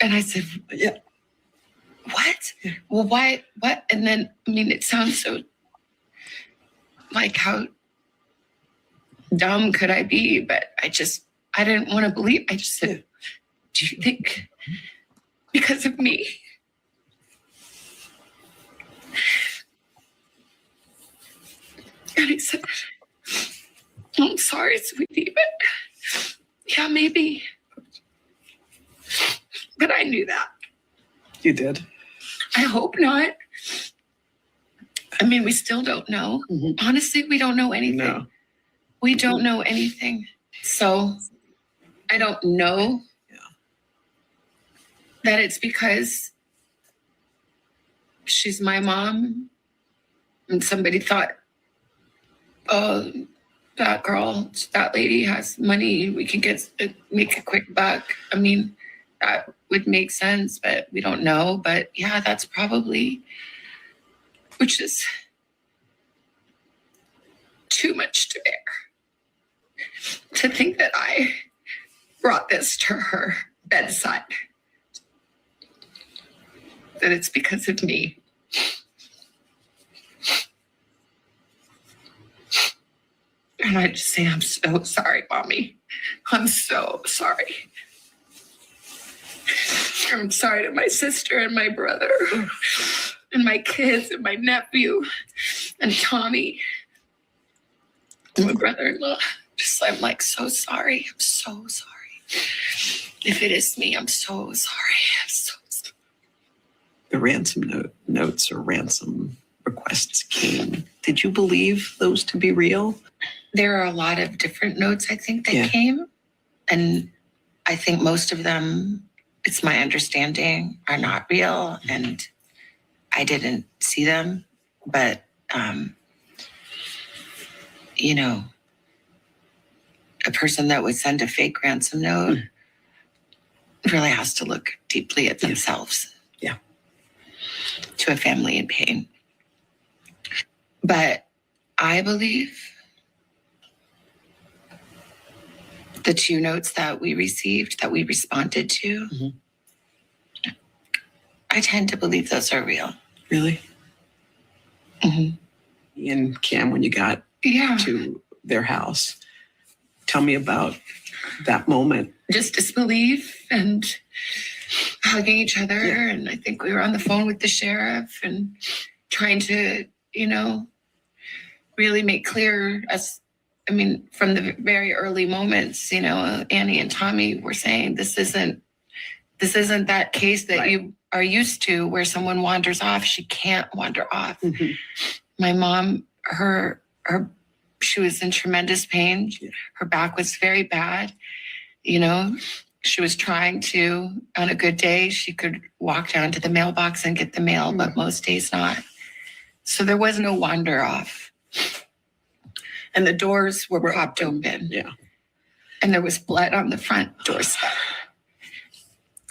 And I said, Yeah. what? Well, why? What? And then, I mean, it sounds so like, how dumb could I be? But I didn't want to believe. I just said, do you think because of me? And he said, I'm sorry, sweetie, but yeah, maybe. But I knew that. You did? I hope not. I mean, we still don't know. Honestly, we don't know anything. No. We don't know anything. So I don't know that it's because she's my mom and somebody thought, oh, that girl, that lady has money. We can make a quick buck. I mean, that would make sense, but we don't know. But yeah, that's probably, which is too much to bear. To think that I brought this to her bedside, that it's because of me. And I just say, I'm so sorry, Mommy. I'm so sorry. I'm sorry to my sister and my brother and my kids and my nephew and Tommy and my brother-in-law. I'm like, so sorry. I'm so sorry. If it is me, I'm so sorry. I'm so sorry. The ransom notes or ransom requests came. Did you believe those to be real? There are a lot of different notes, I think, that came. And I think most of them, it's my understanding, are not real. And I didn't see them. But, you know, a person that would send a fake ransom note really has to look deeply at themselves. Yeah. To a family in pain. But I believe the 2 notes that we received, that we responded to, I tend to believe those are real. Really? And Cam, when you got to their house, tell me about that moment. Just disbelief and hugging each other. And I think we were on the phone with the sheriff and trying to, you know, really make clear from the very early moments, you know, Annie and Tommy were saying, this isn't that case that you are used to where someone wanders off. She can't wander off. My mom, she was in tremendous pain. Her back was very bad. You know, she was trying to, on a good day, she could walk down to the mailbox and get the mail, but most days not. So there was no wander off. And the doors were propped open. Yeah. And there was blood on the front doorstep.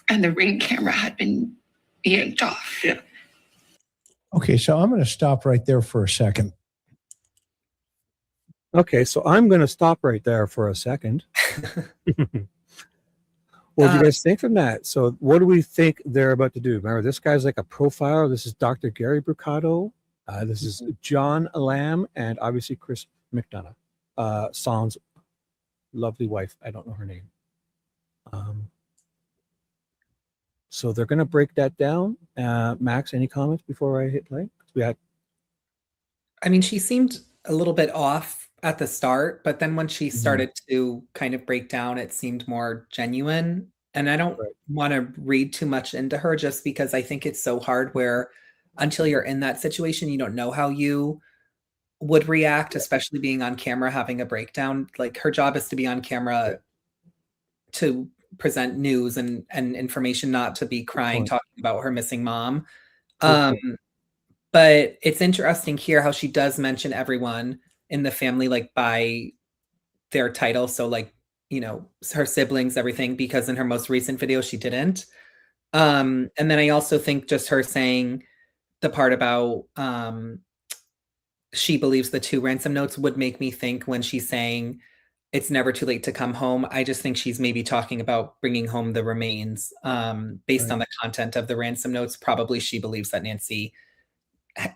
And the Ring camera had been yanked off. Yeah. Okay, so I'm going to stop right there for a second. Okay, so I'm going to stop right there for a second. What do you guys think from that? So what do we think they're about to do? Remember, this guy's like a profiler. This is Dr. Gary Brucato. This is John Lamb and obviously Chris McDonough. San's lovely wife. I don't know her name. So they're going to break that down. Max, any comments before I hit play? I mean, she seemed a little bit off at the start, but then when she started to kind of break down, it seemed more genuine. And I don't want to read too much into her just because I think it's so hard where until you're in that situation, you don't know how you would react, especially being on camera, having a breakdown. Like her job is to be on camera to present news and information, not to be crying, talking about her missing mom. But it's interesting here how she does mention everyone in the family, like by their title. So like, you know, her siblings, everything, because in her most recent video, she didn't. And then I also think just her saying the part about she believes the 2 ransom notes would make me think when she's saying it's never too late to come home. I just think she's maybe talking about bringing home the remains. Based on the content of the ransom notes, probably she believes that Nancy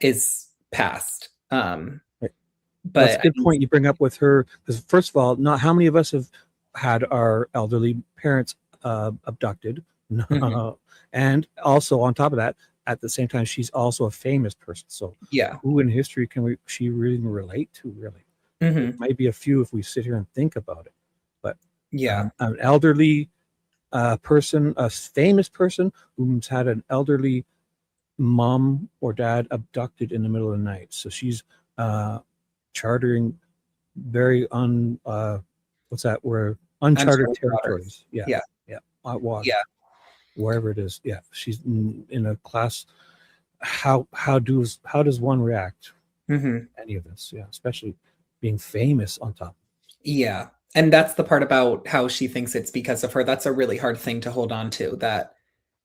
is passed. That's a good point you bring up with her, because first of all, not how many of us have had our elderly parents abducted, and also on top of that, at the same time, she's also a famous person. So who in history can she really relate to? Really, it might be a few if we sit here and think about it. But an elderly person, a famous person who's had an elderly mom or dad abducted in the middle of the night. So she's chartering very what's that word? Uncharted territories. Hot water. Wherever it is. She's in a class. How does one react? Any of this, especially being famous on top. And that's the part about how she thinks it's because of her. That's a really hard thing to hold on to, that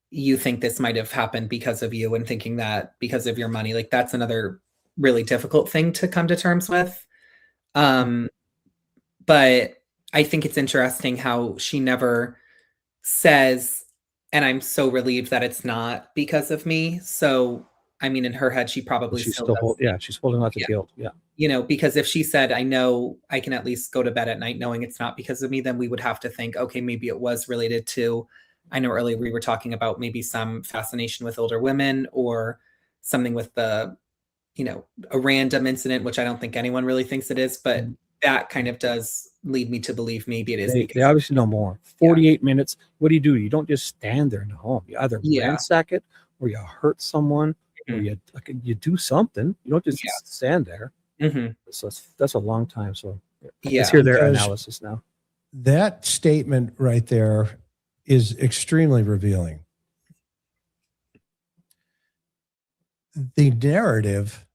you think this might have happened because of you, and thinking that because of your money. Like, that's another really difficult thing to come to terms with. But I think it's interesting how she never says, and I'm so relieved that it's not because of me. So, I mean, in her head, she probably She's still does. she's holding on to guilt. You know, because if she said, I know I can at least go to bed at night knowing it's not because of me, then we would have to think, okay, maybe it was related to, I know earlier we were talking about maybe some fascination with older women, or something with the, you know, a random incident, which I don't think anyone really thinks it is, but that kind of does lead me to believe maybe it is. They obviously know more. 48 minutes. What do? You don't just stand there in the home. You either ransack it, or you hurt someone, or you do something. You don't just stand there. So that's a long time. So let's hear their analysis now. That statement right there is extremely revealing. The narrative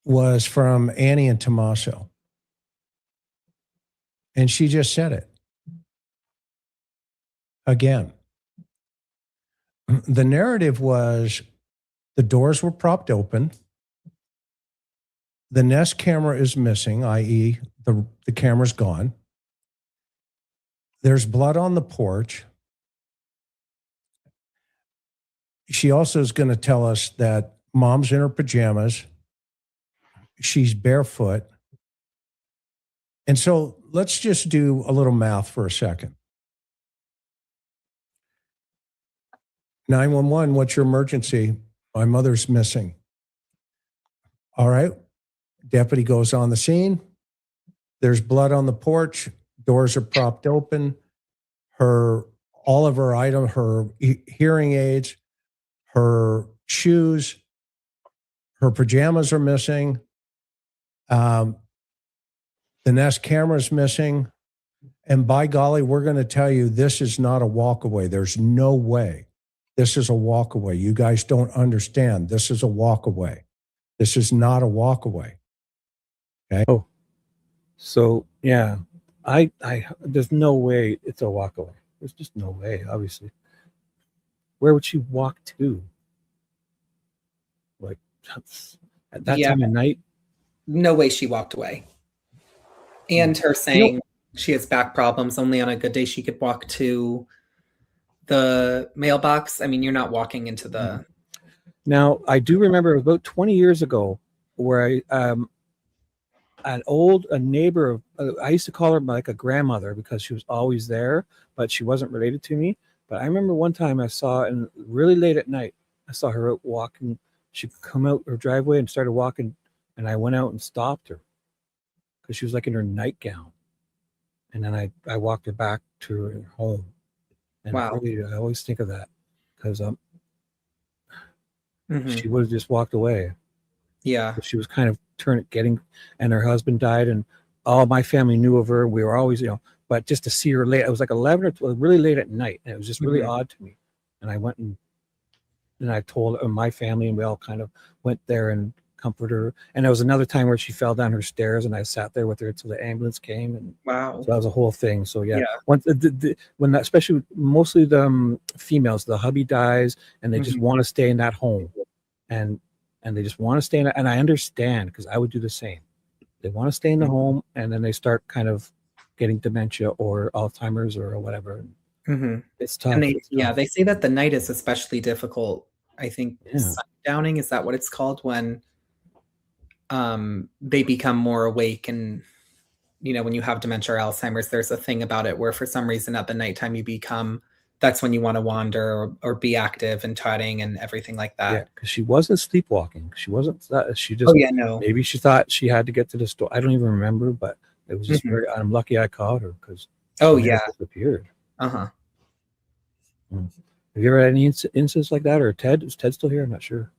was from Annie and Tommaso, and she just said it again. The narrative was the doors were propped open. The Nest camera is missing, i.e., the camera's gone. There's blood on the porch. She also is going to tell us that mom's in her pajamas. She's barefoot. And so let's just do a little math for a second. 911, what's your emergency? My mother's missing. All right. Deputy goes on the scene. There's blood on the porch. Doors are propped open. All of her items, her hearing aids, her shoes, her pajamas are missing. The Nest camera is missing. And by golly, we're going to tell you this is not a walkaway. There's no way. This is a walkaway. You guys don't understand. This is a walkaway. This is not a walkaway. Okay. Oh, so yeah, I there's no way it's a walkaway. There's just no way. Obviously, where would she walk to? Like at that time of night? No way she walked away. And her saying she has back problems. Only on a good day she could walk to the mailbox. I mean, you're not walking into the. Now, I do remember about 20 years ago where a neighbor, I used to call her like a grandmother because she was always there, but she wasn't related to me. But I remember one time I saw, and really late at night, I saw her out walking. She'd come out her driveway and started walking, and I went out and stopped her because she was like in her nightgown. And then I walked her back to her home. And really, I always think of that because she would have just walked away. Yeah. She was kind of and her husband died, and all my family knew of her. We were always, but just to see her late, it was like 11 or 12, really late at night. And it was just really odd to me. And I went and I told my family, and we all kind of went there and comforted her. And there was another time where she fell down her stairs, and I sat there with her until the ambulance came. And wow, so that was a whole thing. So yeah. Once when that, especially mostly the females, the hubby dies, and they just want to stay in that home, and they just want to stay in it. And I understand because I would do the same. They want to stay in the home, and then they start kind of getting dementia or Alzheimer's or whatever. Mm-hmm. It's tough. And they, It's tough. they say that the night is especially difficult. I think sundowning, is that what it's called, when they become more awake, and when you have dementia or Alzheimer's, there's a thing about it where for some reason at the nighttime that's when you want to wander or be active and tutting and everything like that. Yeah, because she wasn't sleepwalking. She wasn't that. She just maybe she thought she had to get to the store. I don't even remember, but it was just very. I'm lucky I caught her because she disappeared. Uh-huh. Have you ever had any incidents like that? Or Ted? Is Ted still here? I'm not sure.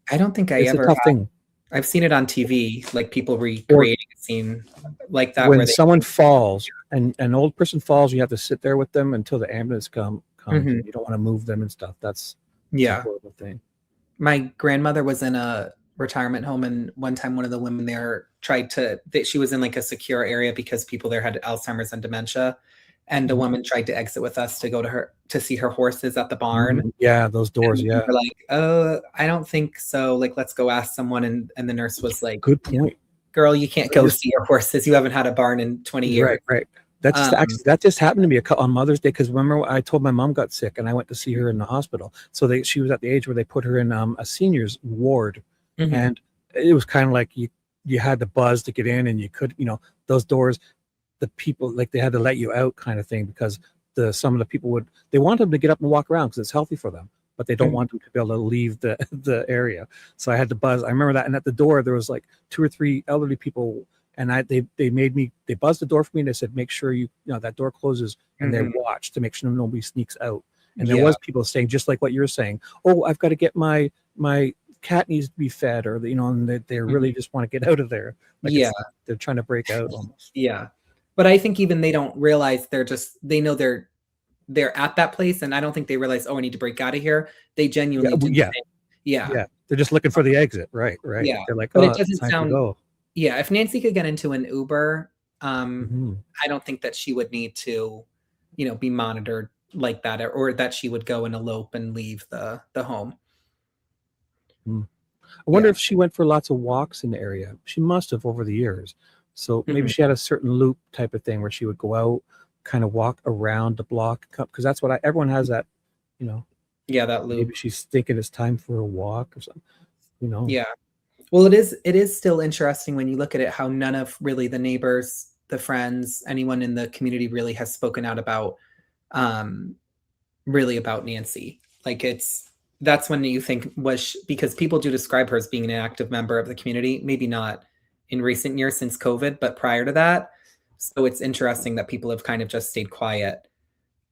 I don't think It's ever a tough thing. I've seen it on TV, like people recreating a scene like that. When someone falls and an old person falls, you have to sit there with them until the ambulance comes. Mhm. You don't want to move them and stuff. That's a horrible thing. My grandmother was in a retirement home, and one time one of the women there she was in like a secure area because people there had Alzheimer's and dementia. And the woman tried to exit with us to go to see her horses at the barn. Yeah, those doors. And we were like, I don't think so. Like, let's go ask someone. And the nurse was like, good point. Girl, you can't go see your horses. You haven't had a barn in 20 years. Right. That just happened to me on Mother's Day, because remember I told my mom got sick and I went to see her in the hospital. So she was at the age where they put her in a seniors ward, and it was kind of like you had to buzz to get in, and you could, those doors, the people, like, they had to let you out kind of thing, because some of the people they want them to get up and walk around because it's healthy for them, but they don't want them to be able to leave the area. So I had to buzz. I remember that. And at the door there was like 2 or 3 elderly people, and they buzzed the door for me, and they said, make sure that door closes, and they watch to make sure nobody sneaks out. And there was people saying, just like what you're saying, oh, I've got to get my cat needs to be fed, or and they really just want to get out of there. Like they're trying to break out almost. Yeah. But I think even they don't realize they know they're at that place, and I don't think they realize, I need to break out of here. They genuinely Yeah. They're just looking for the exit. Right. Yeah. They're like, but it doesn't sound. Yeah. If Nancy could get into an Uber, I don't think that she would need to, be monitored like that, or that she would go and elope and leave the home. I wonder if she went for lots of walks in the area. She must have over the years. So maybe she had a certain loop type of thing where she would go out, kind of walk around the block, because that's what everyone has that, Yeah, that loop. Maybe she's thinking it's time for a walk or something, Yeah. Well, it is still interesting when you look at it, how none of really the neighbors, the friends, anyone in the community really has spoken out about Nancy. Like, that's when you think because people do describe her as being an active member of the community, maybe not in recent years since COVID, but prior to that. So it's interesting that people have kind of just stayed quiet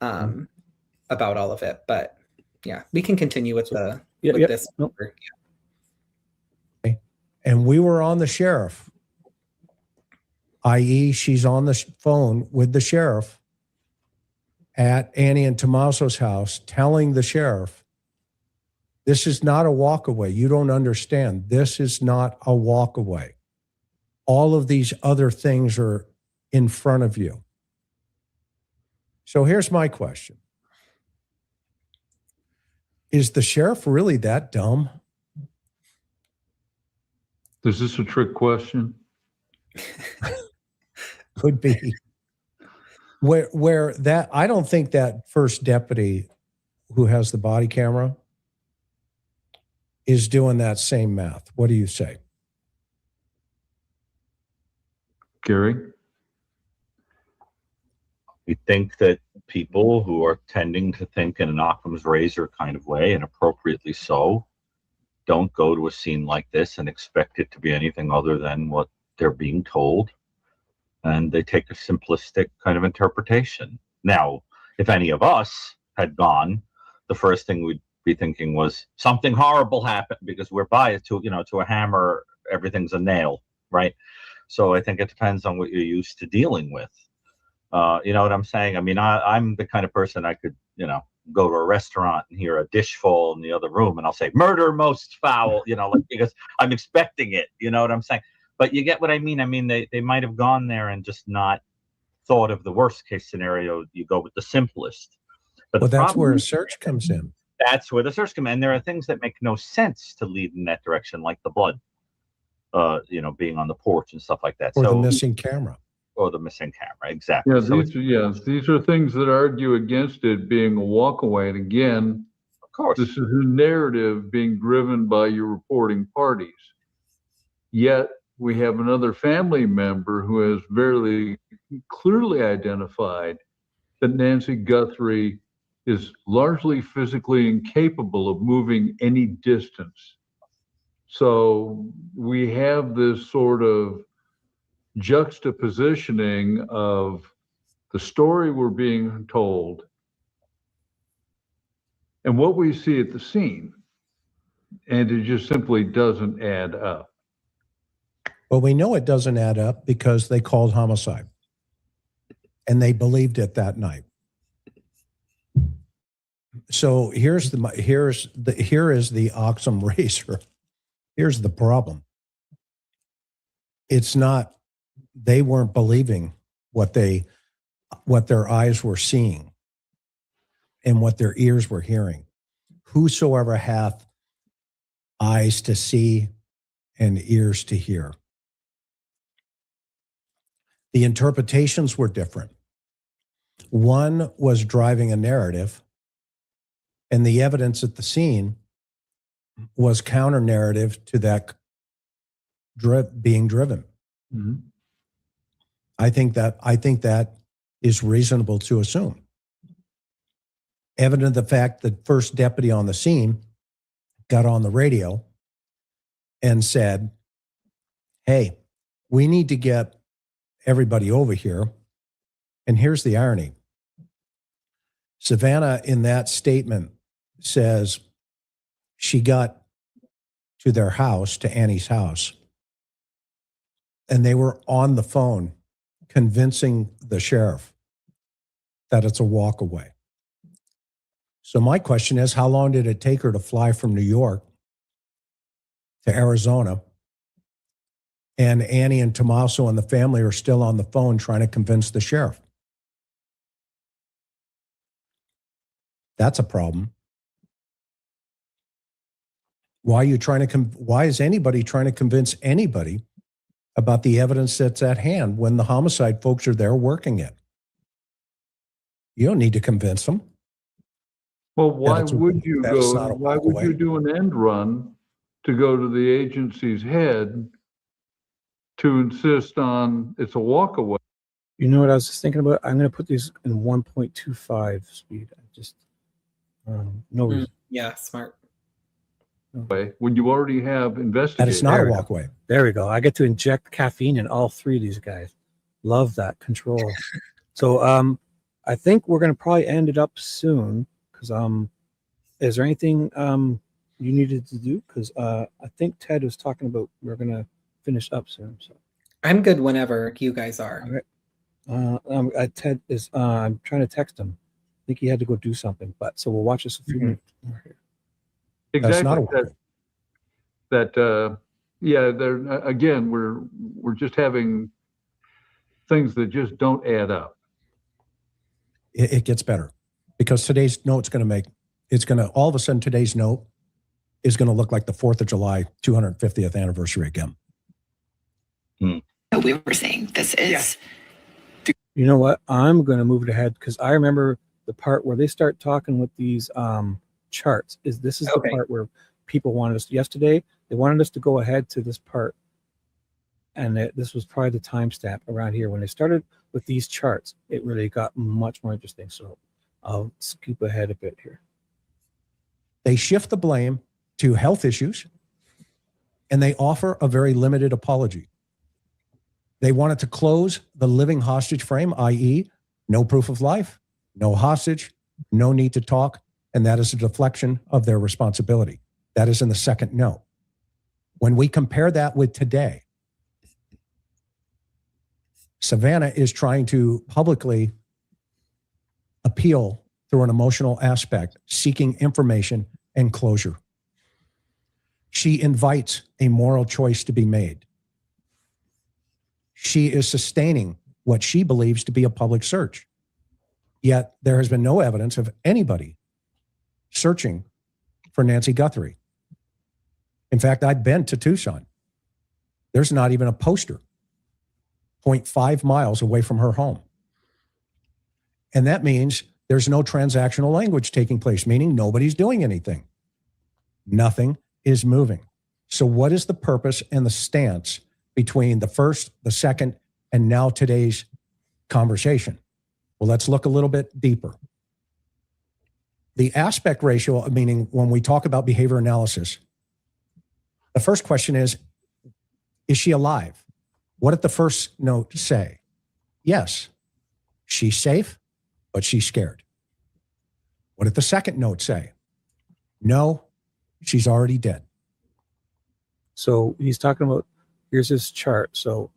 about all of it. But yeah, we can continue with this. Nope. And we were on the sheriff, i.e. she's on the phone with the sheriff at Annie and Tommaso's house, telling the sheriff, this is not a walk away. You don't understand. This is not a walk away. All of these other things are in front of you. So here's my question. Is the sheriff really that dumb? Is this a trick question? Could be. Where that, I don't think that first deputy who has the body camera is doing that same math. What do you say? Gary? We think that people who are tending to think in an Occam's razor kind of way, and appropriately so, don't go to a scene like this and expect it to be anything other than what they're being told. And they take a simplistic kind of interpretation. Now, if any of us had gone, the first thing we'd be thinking was something horrible happened, because we're biased to a hammer, everything's a nail, right? So I think it depends on what you're used to dealing with. You know what I'm saying? I mean, I'm the kind of person I could, go to a restaurant and hear a dish fall in the other room, and I'll say murder most foul, because I'm expecting it. You know what I'm saying? But you get what I mean. I mean, they might have gone there and just not thought of the worst case scenario. You go with the simplest. But that's where a search comes in. That's where the search comes in. And there are things that make no sense to lead in that direction, like the blood. being on the porch and stuff like that. Or the missing camera. Or the missing camera, exactly. Yeah, So these are things that argue against it being a walkaway. And again, of course, this is a narrative being driven by your reporting parties. Yet we have another family member who has very clearly identified that Nancy Guthrie is largely physically incapable of moving any distance. So we have this sort of juxtapositioning of the story we're being told and what we see at the scene, and it just simply doesn't add up. Well, we know it doesn't add up because they called homicide and they believed it that night. So here is the Occam razor. Here's the problem. It's not, they weren't believing what their eyes were seeing and what their ears were hearing. Whosoever hath eyes to see and ears to hear. The interpretations were different. One was driving a narrative, and the evidence at the scene was counter narrative to that being driven. Mm-hmm. I think that is reasonable to assume. Evident the fact that first deputy on the scene got on the radio and said, "Hey, we need to get everybody over here." And here's the irony. Savannah, in that statement, says she got to their house, to Annie's house, and they were on the phone convincing the sheriff that it's a walk away. So my question is, how long did it take her to fly from New York to Arizona? And Annie and Tommaso and the family are still on the phone trying to convince the sheriff. That's a problem. Why is anybody trying to convince anybody about the evidence that's at hand when the homicide folks are there working it? You don't need to convince them. Well, why would you walkaway. do an end run to go to the agency's head to insist on it's a walkaway? You know what I was just thinking about? I'm going to put these in 1.25 speed. No reason. Yeah, smart. When you already have investigated. That it's not a walkway. There we go. I get to inject caffeine in all three of these guys. Love that control. So I think we're going to probably end it up soon because is there anything you needed to do? Because I think Ted was talking about we're going to finish up soon. So I'm good whenever you guys are. All right. Ted is. I'm trying to text him. I think he had to go do something. But so we'll watch this a few minutes. Exactly. That's not a that there again we're just having things that just don't add up. It gets better because today's note's going to all of a sudden today's note is going to look like the 4th of July 250th anniversary again. We were saying this is. You know what? I'm going to move it ahead because I remember the part where they start talking with these charts. This is the part where people wanted us yesterday. They wanted us to go ahead to this part, and this was probably the timestamp around here when they started with these charts. It really got much more interesting. So I'll scoop ahead a bit here. They shift the blame to health issues, and they offer a very limited apology. They wanted to close the living hostage frame, i.e., no proof of life, no hostage, no need to talk, and that is a deflection of their responsibility. That is in the second note. When we compare that with today, Savannah is trying to publicly appeal through an emotional aspect, seeking information and closure. She invites a moral choice to be made. She is sustaining what she believes to be a public search. Yet there has been no evidence of anybody searching for Nancy Guthrie. In fact, I've been to Tucson. There's not even a poster 0.5 miles away from her home. And that means there's no transactional language taking place, meaning nobody's doing anything. Nothing is moving. So what is the purpose and the stance between the first, the second, and now today's conversation? Well, let's look a little bit deeper. The aspect ratio, meaning when we talk about behavior analysis, the first question is she alive? What did the first note say? Yes, she's safe, but she's scared. What did the second note say? No, she's already dead. So he's talking about, here's his chart. So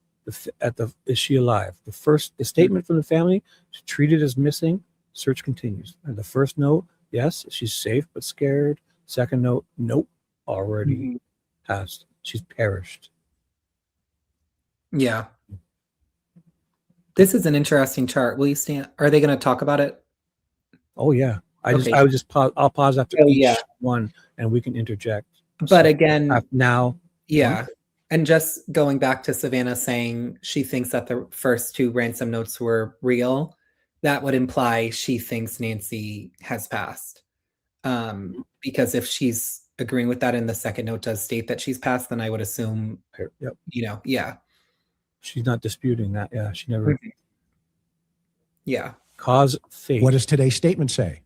is she alive? The statement from the family, she's treated as missing, search continues. And the first note, yes, she's safe but scared. Second note, nope, already passed. She's perished. Yeah. This is an interesting chart. Will you stand? Are they going to talk about it? Oh yeah. I Okay. would just pause. I'll pause after Oh, each yeah. one, and we can interject. But again, now, yeah. And just going back to Savannah saying she thinks that the first two ransom notes were real, that would imply she thinks Nancy has passed. Because if she's agreeing with that and the second note does state that she's passed, then I would assume, yep. Yeah. She's not disputing that. Yeah, she never. Yeah. Cause fate. What does today's statement say?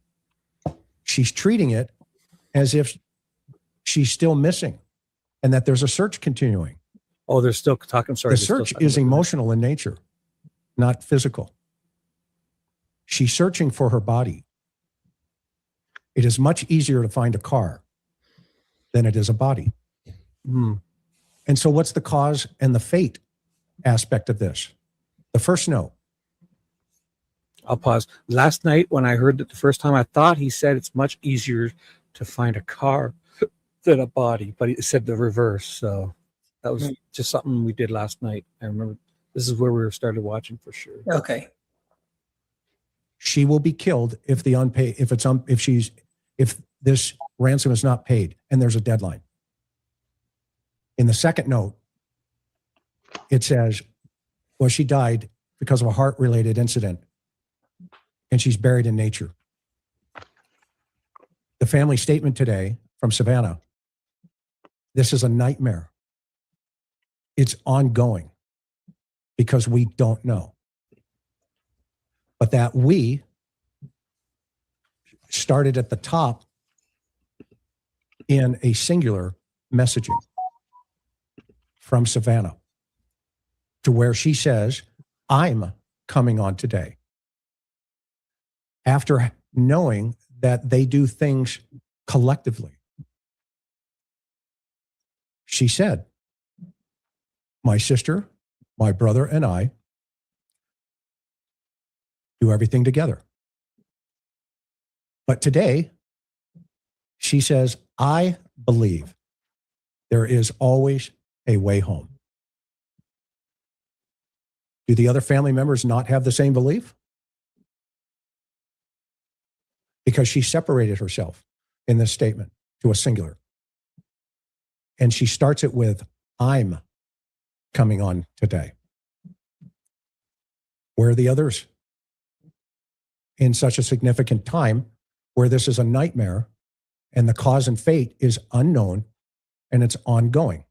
She's treating it as if she's still missing and that there's a search continuing. Oh, they're still talking. Sorry. The search is emotional in nature, not physical. She's searching for her body. It is much easier to find a car than it is a body. And so what's the cause and the fate aspect of this? The first note. I'll pause. Last night when I heard that the first time, I thought he said it's much easier to find a car than a body, but he said the reverse. So that was just something we did last night. I remember this is where we started watching for sure. Okay. She will be killed if the unpaid, if this ransom is not paid and there's a deadline. In the second note, it says, well, she died because of a heart-related incident and she's buried in nature. The family statement today from Savannah, this is a nightmare. It's ongoing because we don't know. But that we started at the top in a singular messaging from Savannah to where she says, I'm coming on today. After knowing that they do things collectively. She said, my sister, my brother, and I do everything together. But today, she says, I believe there is always a way home. Do the other family members not have the same belief? Because she separated herself in this statement to a singular. And she starts it with, I'm coming on today. Where are the others? In such a significant time where this is a nightmare and the cause and fate is unknown and it's ongoing.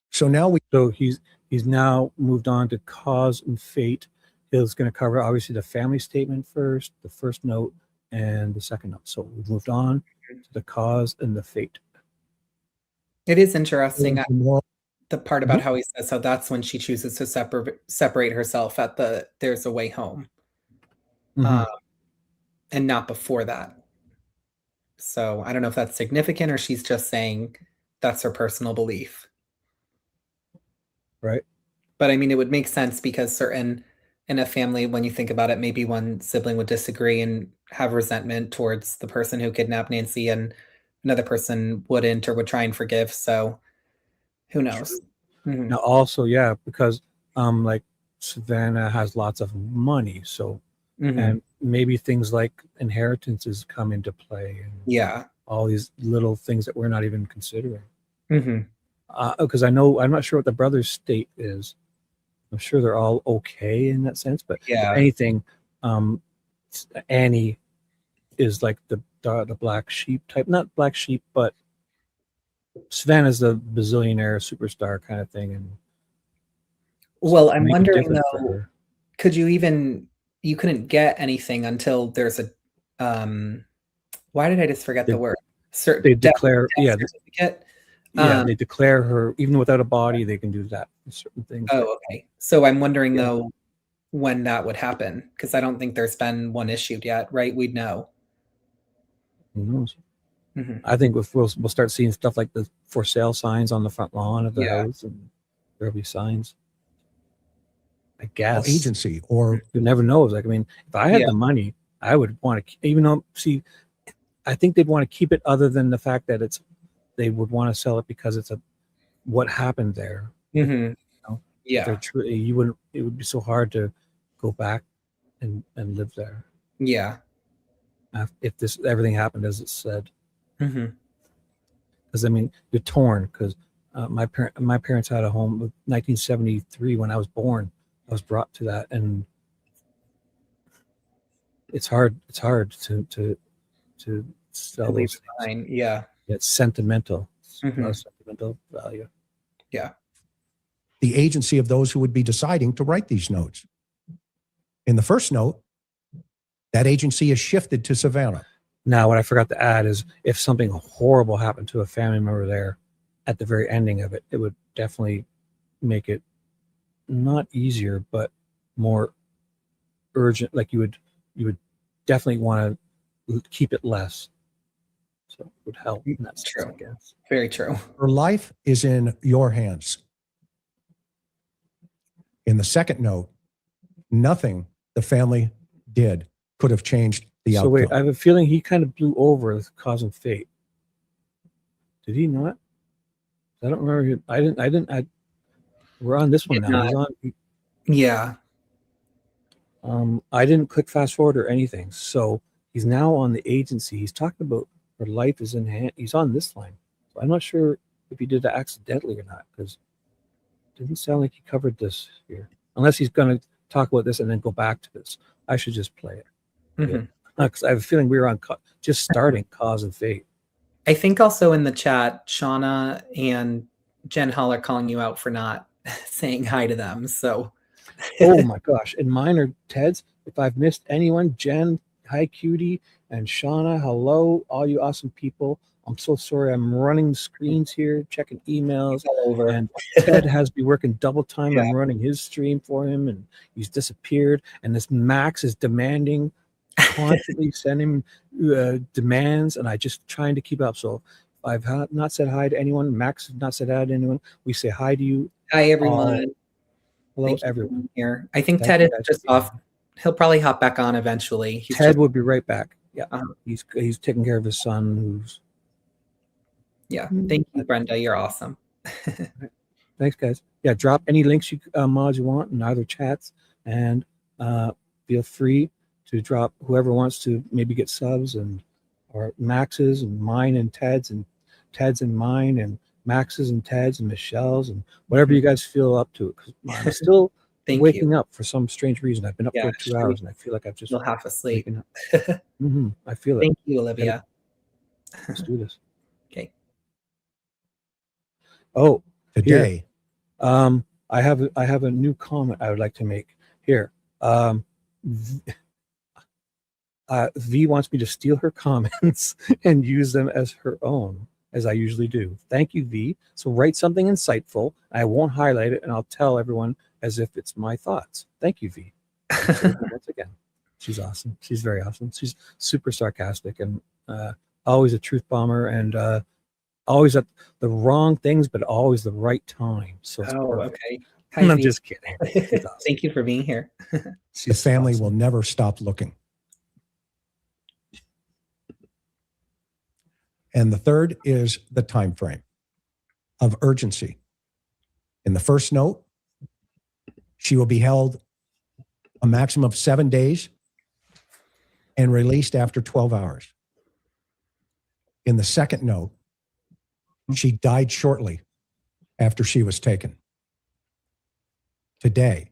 So now he's now moved on to cause and fate. He's going to cover obviously the family statement first, the first note, and the second note. So we've moved on to the cause and the fate. It is interesting. The part about how he says, so that's when she chooses to separate herself at there's a way home. And not before that. So I don't know if that's significant or she's just saying that's her personal belief. Right. But I mean, it would make sense because in a family, when you think about it, maybe one sibling would disagree and have resentment towards the person who kidnapped Nancy and another person wouldn't or would try and forgive. So who knows? Now also, yeah, because like Savannah has lots of money. So and maybe things like inheritances come into play and yeah, all these little things that we're not even considering. Because I'm not sure what the brother's state is. I'm sure they're all okay in that sense, but Yeah. if anything, Annie is like the black sheep type, not black sheep, but Savannah's the bazillionaire superstar kind of thing, and Well, I'm maybe wondering different for though, her. could you couldn't get anything until there's a why did I just forget the word? They declare, yeah, certificate. they declare her even without a body. They can do that for certain things. Oh, okay. So I'm wondering though when that would happen, because I don't think there's been one issued yet, right? We'd know. Who knows? I think we'll start seeing stuff like the for sale signs on the front lawn of the house, and there'll be signs. I guess agency, or you never know. Like, I mean, if I had the money, I would want to, even though, see, I think they'd want to keep it, other than the fact that they would want to sell it because it's what happened there. You know? Yeah. It would be so hard to go back and live there. Yeah. If everything happened as it said. Mm-hmm. Because I mean, you're torn. Because my parents had a home in 1973 when I was born. I was brought to that, and it's hard. It's hard to sell those things. Yeah. It's sentimental. It's a lot Mhm. of sentimental value. Yeah. the agency of those who would be deciding to write these notes. In the first note, that agency is shifted to Savannah. Now, what I forgot to add is if something horrible happened to a family member there at the very ending of it, it would definitely make it not easier, but more urgent. Like you would definitely want to keep it less. So it would help in that sense, I guess. Very true. Her life is in your hands. In the second note, nothing the family did could have changed the outcome. So wait, I have a feeling he kind of blew over with Cause and Fate. Did he not? I don't remember. We're on this one now. He's on. Yeah. I didn't click fast forward or anything. So he's now on the agency. He's talking about her life is in hand. He's on this line. So I'm not sure if he did that accidentally or not, because it didn't sound like he covered this here. Unless he's going to talk about this and then go back to this. I should just play it. Mhm. Because I have a feeling we were on just starting Cause and Fate. I think also in the chat, Shauna and Jen Hall are calling you out for not saying hi to them. So, Oh my gosh. And mine are Ted's. If I've missed anyone, Jen, hi cutie, and Shauna, hello, all you awesome people. I'm so sorry. I'm running screens here, checking emails. over. And Ted has me working double time. Yeah. I'm running his stream for him, and he's disappeared. And this Max is demanding, constantly sending demands, and I just trying to keep up. So I've not said hi to anyone. Max has not said hi to anyone. We say hi to you. Hi, everyone. Hello, Thank you for everyone. being here. I think Thank Ted you is guys just for being off. He'll probably hop back on eventually. He's Ted just, will be right back. Yeah, Uh-huh. he's taking care of his son, who's. yeah. Thank you, Brenda. You're awesome. Thanks, guys. Yeah, drop any links mods you want in either chats, and feel free to drop whoever wants to maybe get subs or Max's and mine and Ted's and mine and Max's and Ted's and Michelle's and whatever you guys feel up to. 'Cause I'm still Thank waking up for some strange reason. I've been up Yeah, for 2 hours and I feel like I've just Still half asleep. waking up. I feel it. Thank you, Olivia. Let's do this. Okay. Oh, Today, here. I have a new comment I would like to make here. V wants me to steal her comments and use them as her own, as I usually do. Thank you, V. So write something insightful. I won't highlight it, and I'll tell everyone as if it's my thoughts. Thank you, V. Once again, she's awesome. She's very awesome. She's super sarcastic and always a truth bomber, and always at the wrong things, but always the right time. So it's perfect. Okay. And I'm V. just kidding. She's awesome. Thank you for being here. the family will never stop looking. And the third is the time frame of urgency. In the first note, she will be held a maximum of 7 days and released after 12 hours. In the second note, She died shortly after she was taken. Today,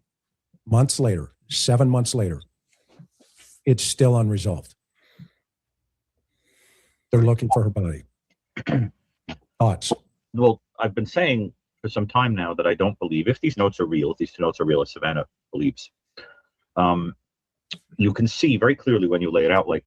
months later, 7 months later, it's still unresolved. They're looking for her body. Thoughts? Well, I've been saying for some time now that I don't believe, if these notes are real, as Savannah believes, you can see very clearly when you lay it out like